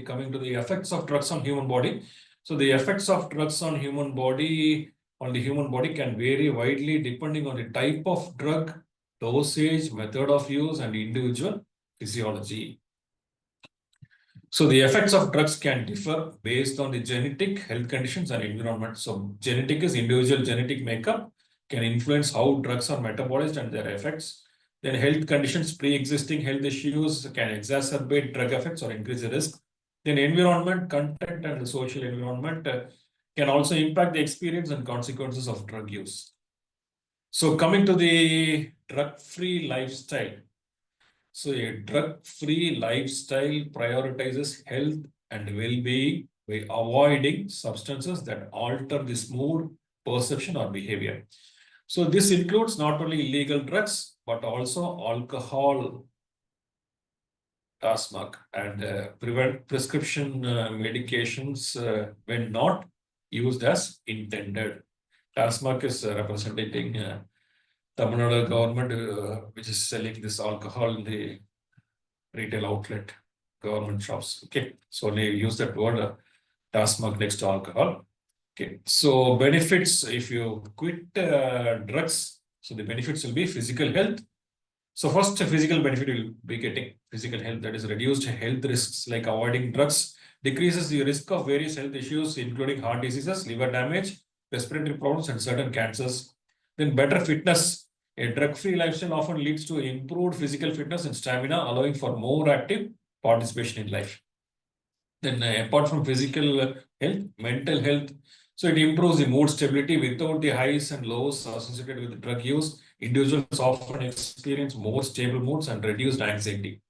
coming to the effects of drugs on human body. So the effects of drugs on the human body can vary widely depending on the type of drug, dosage, method of use, and individual physiology. So the effects of drugs can differ based on the genetic, health conditions, and environment. So genetic is individual genetic makeup can influence how drugs are metabolized and their effects. Then health conditions, pre-existing health issues can exacerbate drug effects or increase the risk. Then environment, content, and the social environment can also impact the experience and consequences of drug use. So coming to the drug-free lifestyle. So a drug-free lifestyle prioritizes health and well-being by avoiding substances that alter this mood, perception, or behavior. So this includes not only illegal drugs, but also alcohol, TASMAC, and prevent prescription medications when not used as intended. TASMAC is representing Tamil Nadu government, which is selling this alcohol in the retail outlet, government shops. Okay, so they use that word TASMAC next to alcohol. Okay, so benefits if you quit drugs, so the benefits will be physical health. So first physical benefit will be getting physical health, that is reduced health risks like avoiding drugs, decreases the risk of various health issues including heart diseases, liver damage, respiratory problems, and certain cancers. Then better fitness. A drug-free lifestyle often leads to improved physical fitness and stamina, allowing for more active participation in life. Then apart from physical health, mental health. So it improves the mood stability without the highs and lows associated with drug use. Individuals often experience more stable moods and reduced anxiety.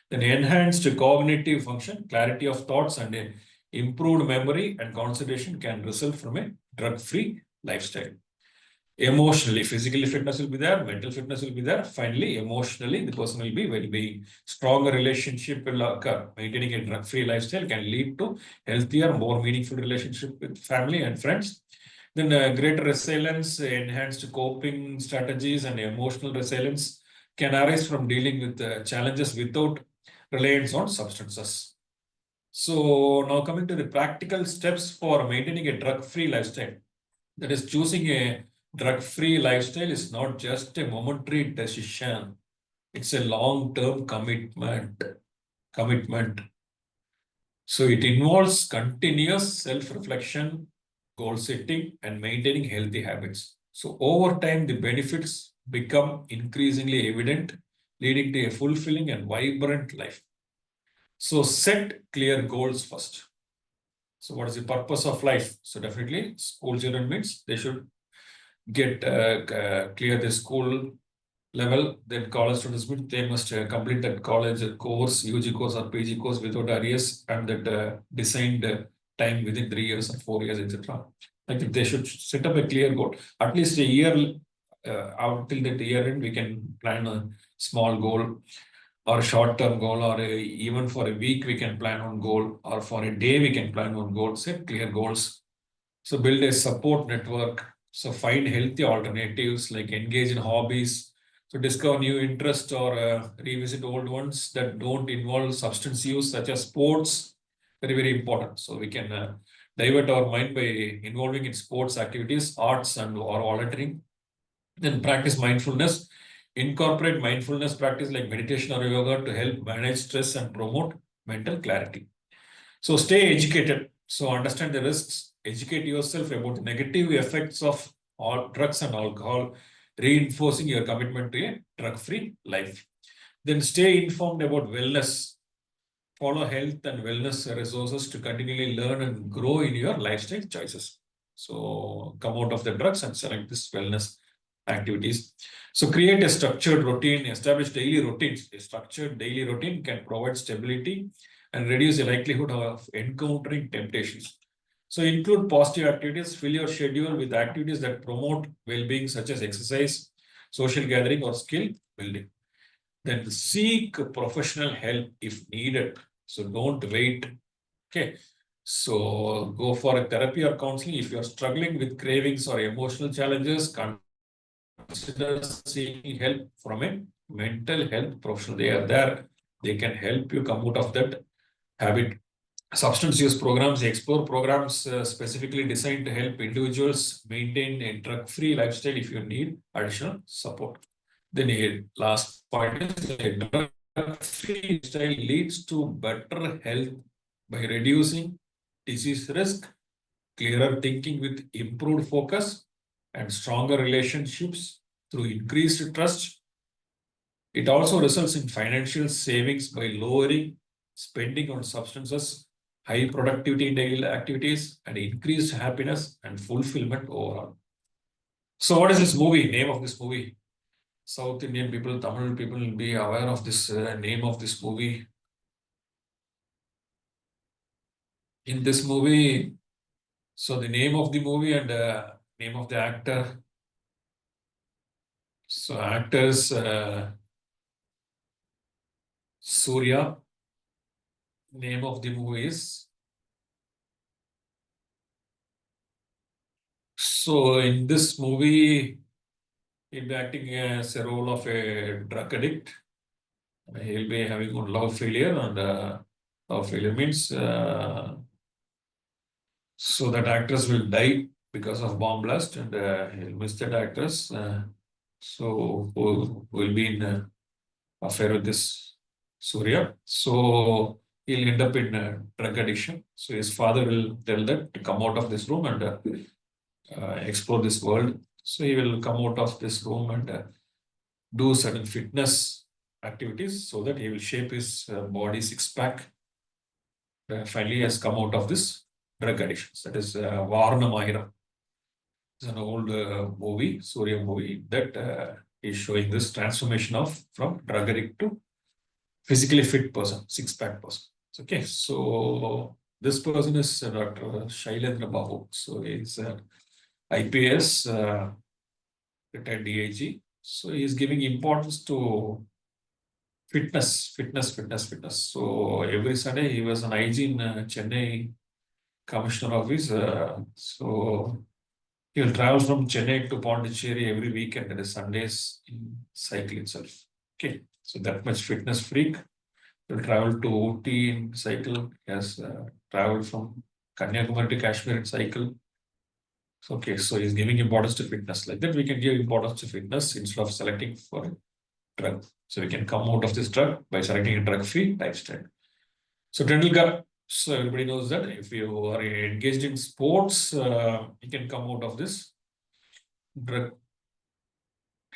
Then enhanced cognitive function, clarity of thoughts, and improved memory and concentration can result from a drug-free lifestyle. Emotionally, physically fitness will be there, mental fitness will be there. Finally, emotionally, the person will be well-being. Stronger relationship will occur. Maintaining a drug-free lifestyle can lead to healthier, more meaningful relationship with family and friends. Then greater resilience, enhanced coping strategies, and emotional resilience can arise from dealing with challenges without reliance on substances. So now coming to the practical steps for maintaining a drug-free lifestyle. That is, choosing a drug-free lifestyle is not just a momentary decision. It's a long-term commitment. So it involves continuous self-reflection, goal setting, and maintaining healthy habits. So over time, the benefits become increasingly evident, leading to a fulfilling and vibrant life. So set clear goals first. So what is the purpose of life? So definitely school children means they should get clear the school level. Then college students means they must complete that college course, UG course or PG course without arrears and that designed time within 3 years or 4 years, etc. I think they should set up a clear goal, at least a year out till the year end, we can plan a small goal or short-term goal, or even for a week, we can plan on goal, or for a day, we can plan on goal, set clear goals. So build a support network. So find healthy alternatives, like engage in hobbies. So discover new interests, or revisit old ones that don't involve substance use, such as sports. Very, very important. So we can divert our mind by involving in sports activities, arts, and or volunteering. Then practice mindfulness. Incorporate mindfulness practice like meditation or yoga to help manage stress and promote mental clarity. So stay educated. So understand the risks. Educate yourself about the negative effects of all drugs and alcohol, reinforcing your commitment to a drug-free life. Then stay informed about wellness. Follow health and wellness resources to continually learn and grow in your lifestyle choices. So come out of the drugs and select this wellness activities. So create a structured routine, establish daily routines. A structured daily routine can provide stability and reduce the likelihood of encountering temptations. So include positive activities, fill your schedule with activities that promote well-being, such as exercise, social gathering, or skill building. Then seek professional help if needed. So don't wait. Okay. So go for a therapy or counseling. If you're struggling with cravings or emotional challenges, consider seeking help from a mental health professional. They are there. They can help you come out of that habit. Substance use programs, explore programs specifically designed to help individuals maintain a drug-free lifestyle if you need additional support. Then a last point is a drug-free lifestyle leads to better health by reducing disease risk, clearer thinking with improved focus, and stronger relationships through increased trust. It also results in financial savings by lowering spending on substances, high productivity in daily activities, and increased happiness and fulfillment overall. So, what is this movie? Name of this movie? South Indian people, Tamil people will be aware of this name of this movie. In this movie, so the name of the movie and name of the actor. So actors Surya. Name of the movie is. So in this movie, he'll be acting as a role of a drug addict. He'll be having a love failure, and love failure means so that actress will die because of bomb blast, and he'll miss that actress. So who will be in affair with this Surya. So he'll end up in drug addiction. So his father will tell that to come out of this room and explore this world. So he will come out of this room and do certain fitness activities so that he will shape his body six pack. Finally, has come out of this drug addiction. That is Varna Mahira. It's an old movie, Surya movie, that is showing this transformation of from drug addict to physically fit person, six pack person. Okay, so this person is Dr. Shailendra Babu. So he's IPS, retired DIG. So he's giving importance to fitness. So every Sunday he was an IG in Chennai Commissioner Office. So he will travel from Chennai to Pondicherry every weekend, that is Sundays in cycle itself. Okay, so that much fitness freak. Will travel to OT in cycle. He has traveled from Kanyakumari to Kashmir in cycle. Okay, so he's giving importance to fitness. Like that, we can give importance to fitness instead of selecting for a drug. So we can come out of this drug by selecting a drug-free lifestyle. So Tendulkar, so everybody knows that if you are engaged in sports, you can come out of this drug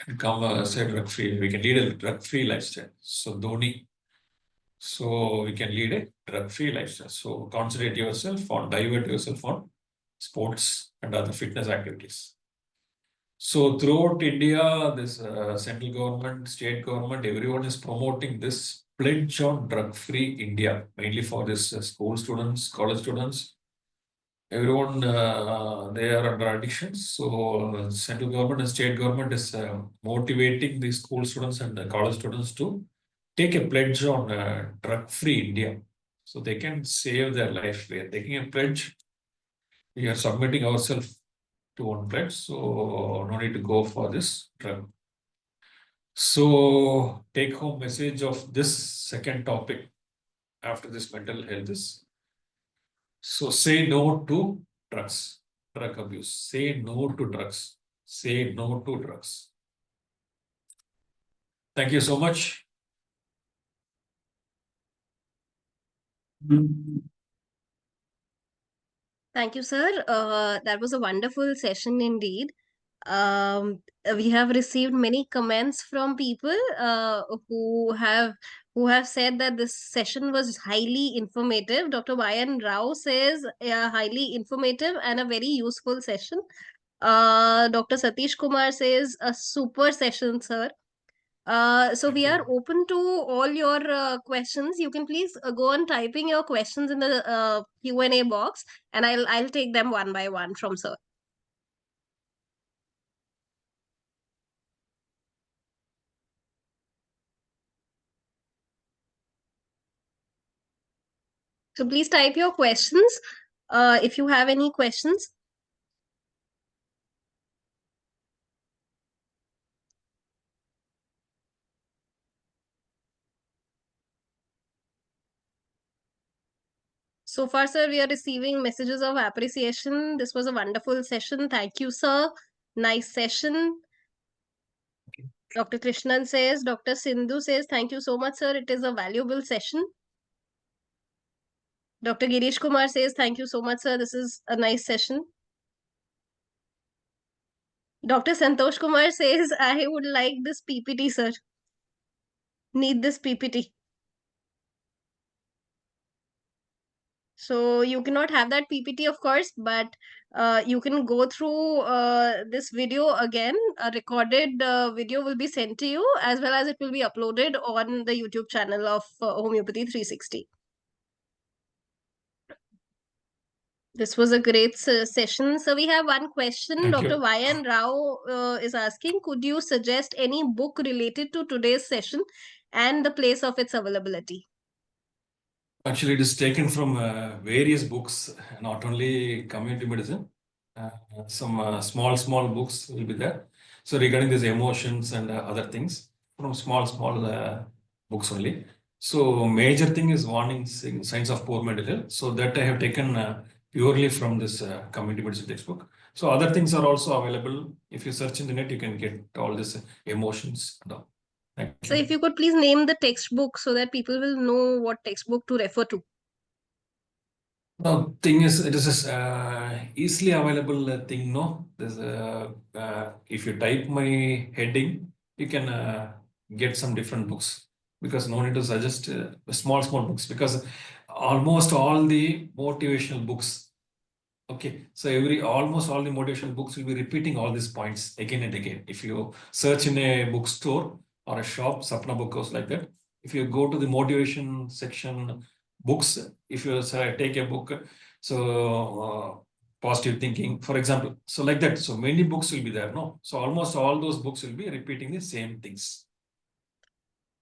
and come say drug-free. We can lead a drug-free lifestyle. So Dhoni, so we can lead a drug-free lifestyle. So concentrate yourself on, divert yourself on sports and other fitness activities. So throughout India, this central government, state government, everyone is promoting this pledge on drug-free India, mainly for this school students, college students, everyone they are under addictions. So central government and state government is motivating the school students and the college students to take a pledge on drug-free India. So they can save their life. We are taking a pledge. We are submitting ourselves to one pledge. So no need to go for this drug. So take home message of this second topic after this mental health is, so say no to drugs, drug abuse. Say no to drugs. Say no to drugs. Thank you so much. Thank you, sir. That was a wonderful session indeed. We have received many comments from people who have said that this session was highly informative. Dr. Vayan Rao says highly informative and a very useful session. Dr. Satish Kumar says a super session, sir. So Thank we are you. open to all your questions. You can please go on typing your questions in the Q&A box, and I'll take them one by one from sir. So please type your questions if you have any questions. So far, sir, we are receiving messages of appreciation. This was a wonderful session. Thank you, sir. Nice session. Dr. Krishnan says, Dr. Sindhu says, thank you so much, sir. It is a valuable session. Dr. Girish Kumar says, thank you so much, sir. This is a nice session. Dr. Santosh Kumar says, I would like this PPT, sir. Need this PPT. So you cannot have that PPT, of course, but you can go through this video again. A recorded video will be sent to you, as well as it will be uploaded on the YouTube channel of Homeopathy 360. This was a great session. So we have one question. Thank Dr. you. Vayan Rao is asking, could you suggest any book related to today's session and the place of its availability? Actually, it is taken from various books, not only community medicine. Some small books will be there. So regarding these emotions and other things, from small books only. So major thing is warning signs of poor mental health. So that I have taken purely from this community medicine textbook. So other things are also available. If you search in the net, you can get all these emotions and all. Thank So you. if you could please name the textbook so that people will know what textbook to refer to. The thing is, it is easily available thing. No, there's if you type my heading, you can get some different books, because no need to suggest small books, because almost all the motivational books. Okay, so almost all the motivational books will be repeating all these points again and again. If you search in a bookstore or a shop, Sapna book goes like that. If you go to the motivation section books, if you say, take a book, so positive thinking, for example, so like that. So many books will be there, no? So almost all those books will be repeating the same things.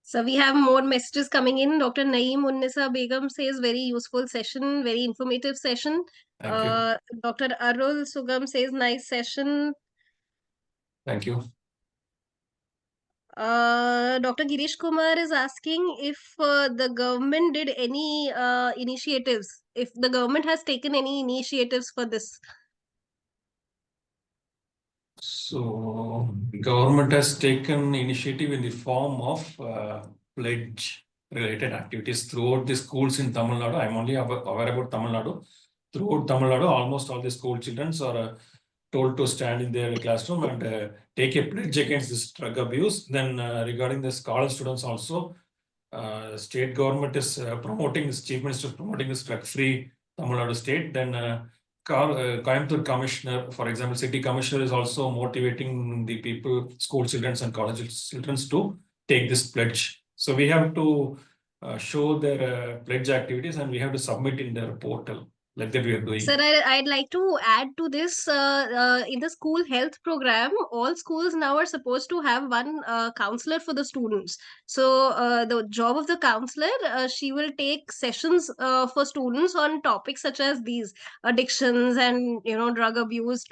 So we have more messages coming in. Dr. Naeem Unnisa Begum says very useful session, very informative session. Thank you. Dr. Arul Sugam says nice session. Thank you. Dr. Girish Kumar is asking if the government did any initiatives, if the government has taken any initiatives for this. So government has taken initiative in the form of pledge related activities throughout the schools in Tamil Nadu. I'm only aware about Tamil Nadu. Throughout Tamil Nadu, almost all the school children are told to stand in their classroom and take a pledge against this drug abuse. Then regarding the college students also, state government is promoting this, chief minister is promoting this drug-free Tamil Nadu state. Then Coimbatore commissioner, for example, city commissioner is also motivating the people, school children and college children to take this pledge. So we have to show their pledge activities and we have to submit in their portal. Like that we are doing. Sir, I'd like to add to this. In the school health program, all schools now are supposed to have one counselor for the students. So, the job of the counselor, she will take sessions for students on topics such as these addictions and drug abuse.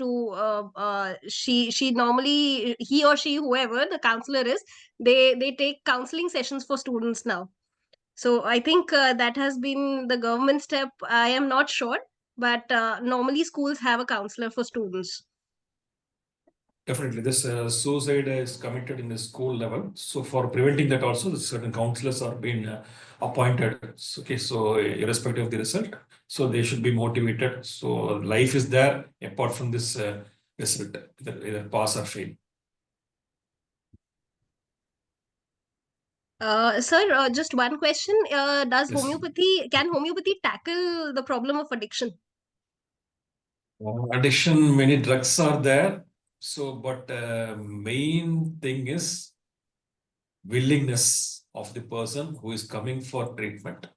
She normally, he or she, whoever the counselor is, they take counseling sessions for students now. So I think that has been the government step. I am not sure, but normally schools have a counselor for students. Definitely, this suicide is committed in the school level. So for preventing that also, certain counselors are being appointed. Okay, so irrespective of the result, so they should be motivated. So life is there apart from this result, either pass or fail. Sir, just one question. Yes. Can homeopathy tackle the problem of addiction? Addiction, many drugs are there. So, but main thing is willingness of the person who is coming for treatment.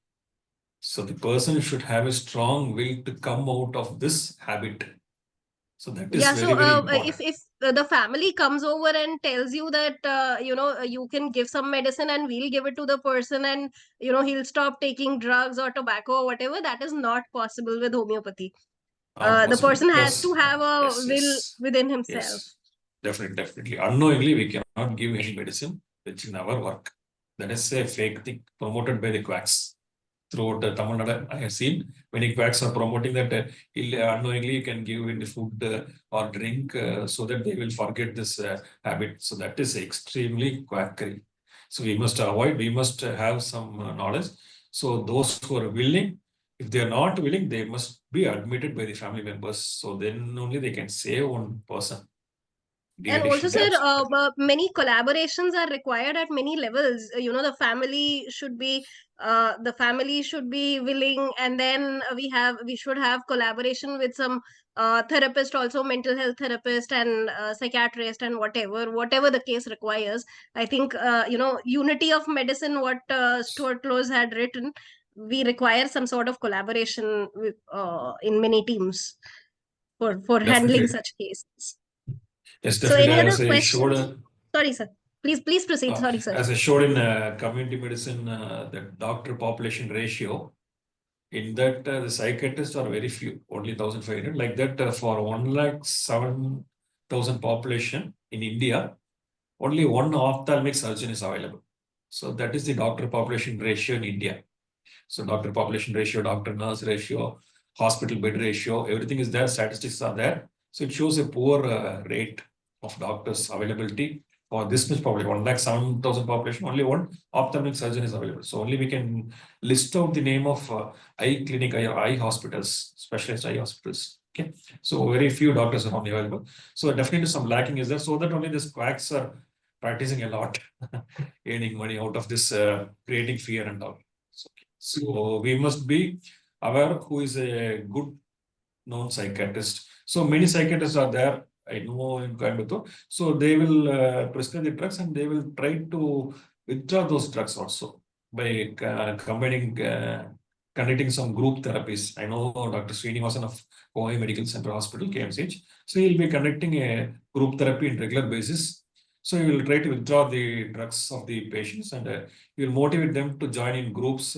So the person should have a strong will to come out of this habit. So that is Yeah, very, so very if the family comes over and tells you that you can give some medicine and we'll give it to the person, and he'll stop taking drugs or tobacco or whatever, that is not possible with homeopathy. not The possible person has to because have a yes, will yes, within himself. yes, definitely, definitely. Unknowingly, we cannot give any medicine which never work. That is a fake thing promoted by the quacks. Throughout Tamil Nadu, I have seen many quacks are promoting that unknowingly you can give in the food or drink so that they will forget this habit. So that is extremely quackery. So we must avoid, we must have some knowledge. So those who are willing, if they are not willing, they must be admitted by the family members. So then only they can save one person. And also, De-addiction sir, camps. many collaborations are required at many levels. The family should be willing, and then we should have collaboration with some therapist, also mental health therapist and psychiatrist, and whatever the case requires. I think unity of medicine, what Stuart Close had written, we require some sort of collaboration in many teams for handling Definitely. such cases. Yes, So, definitely. any other As I showed questions? Sorry, sir. Please proceed. Sorry, sir. As I showed in community medicine, the doctor population ratio, in that the psychiatrists are very few, only 1,500. Like that, for 107,000 population in India, only one ophthalmic surgeon is available. So that is the doctor population ratio in India. So doctor population ratio, doctor nurse ratio, hospital bed ratio, everything is there. Statistics are there. So it shows a poor rate of doctors availability for this much population. 107,000 population, only one ophthalmic surgeon is available. So only we can list out the name of eye clinic, eye hospitals, specialized eye hospitals. Okay, so very few doctors are only available. So definitely some lacking is there. So that only these quacks are practicing a lot, earning money out of this, creating fear and all. So we must be aware who is a good known psychiatrist. So many psychiatrists are there. I know in Coimbatore. So they will prescribe the drugs and they will try to withdraw those drugs also by combining, conducting some group therapies. I know Dr. Srinivasan of Kohai Medical Center Hospital, KMCH. So he'll be conducting a group therapy on regular basis. So he will try to withdraw the drugs of the patients and he will motivate them to join in groups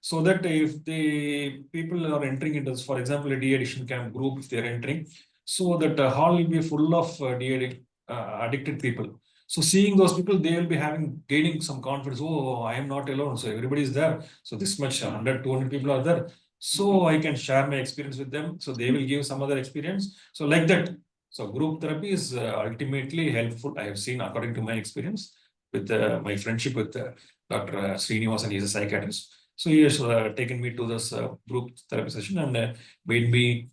so that if the people are entering into this, for example, a de-addiction camp group, if they're entering, so that hall will be full of addicted people. So seeing those people, they will be gaining some confidence. Oh, I am not alone. So everybody is there. So this much 100, 200 people are there. So I can share my experience with them. So they will give some other experience. So like that. So group therapy is ultimately helpful. I have seen, according to my experience, with my friendship with Dr. Srinivasan, he is a psychiatrist. So he has taken me to this group therapy session and made me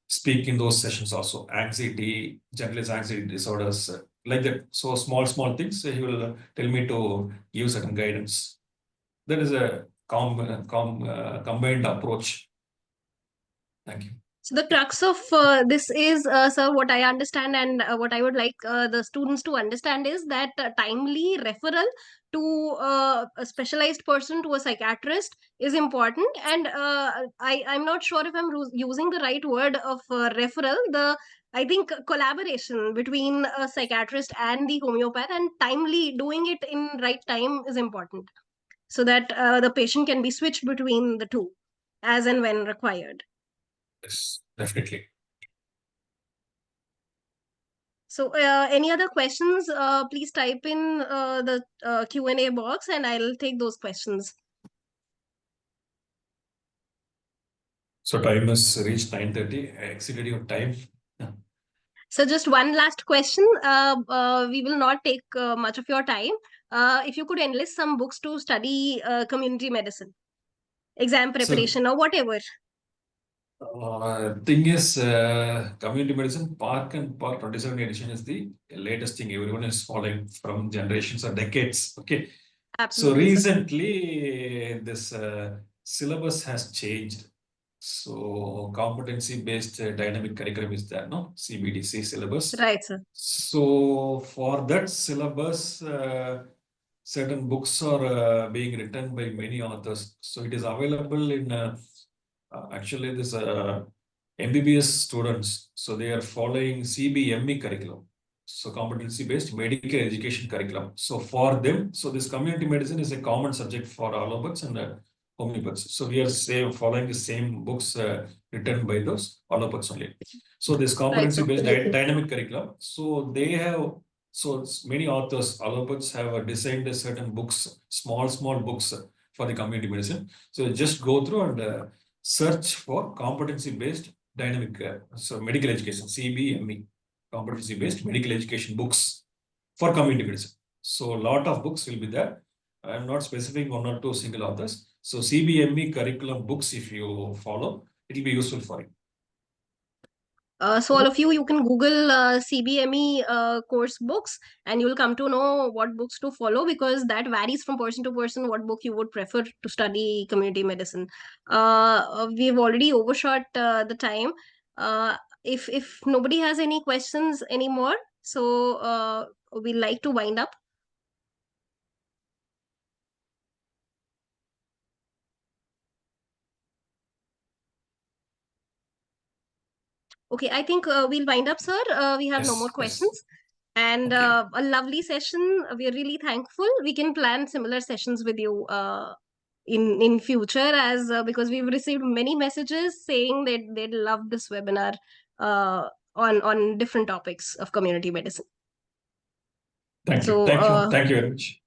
speak in those sessions also. Anxiety, generalized anxiety disorders, like that. So small things. He will tell me to give certain guidance. That is a combined approach. Thank you. So the crux of this is, sir, what I understand and what I would like the students to understand is that timely referral to a specialized person, to a psychiatrist, is important. And I'm not sure if I'm using the right word of referral. I think collaboration between a psychiatrist and the homeopath, and timely doing it in right time, is important, so that the patient can be switched between the two as and when required. Yes, definitely. So, any other questions? Please type in the Q&A box, and I'll take those questions. So time has reached 9:30. I exceeded your time. So, just one last question. We will not take much of your time. If you could enlist some books to study community medicine, exam So preparation, or whatever. thing is, community medicine Park and Park 27 edition is the latest thing everyone is following from generations or decades. Okay. So Absolutely, sir. recently, this syllabus has changed. So competency-based dynamic curriculum is there, no? CBDC syllabus. Right, sir. So for that syllabus, certain books are being written by many authors. So it is available in actually this MBBS students. So they are following CBME curriculum. So competency-based medical education curriculum. So for them, so this community medicine is a common subject for allopaths and homeopaths. So we are following the same books written by those allopaths only. So this Right, sir. competency-based dynamic curriculum. So they have many authors, allopaths have designed a certain books, small books for the community medicine. So just go through and search for competency-based dynamic, so medical education, CBME, competency-based medical education books for community medicine. So a lot of books will be there. I'm not specifying one or two single authors. So CBME curriculum books, if you follow, it will be useful for you. So all of you, you can Google CBME course books, and you'll come to know what books to follow, because that varies from person to person, what book you would prefer to study community medicine. We've already overshot the time. If nobody has any questions anymore, so we'd like to wind up. Okay, I think we'll wind up, sir. We have no more Yes, yes. questions. And Okay. a lovely session. We're really thankful. We can plan similar sessions with you in future, as because we've received many messages saying that they'd love this webinar uh, on different topics of community medicine. Thank you. So Thank you. Thank you very much.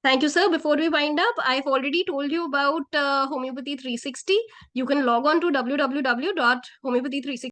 thank you, sir. Before we wind up, I've already told you about Homeopathy 360. You can log on to www.homeopathy360.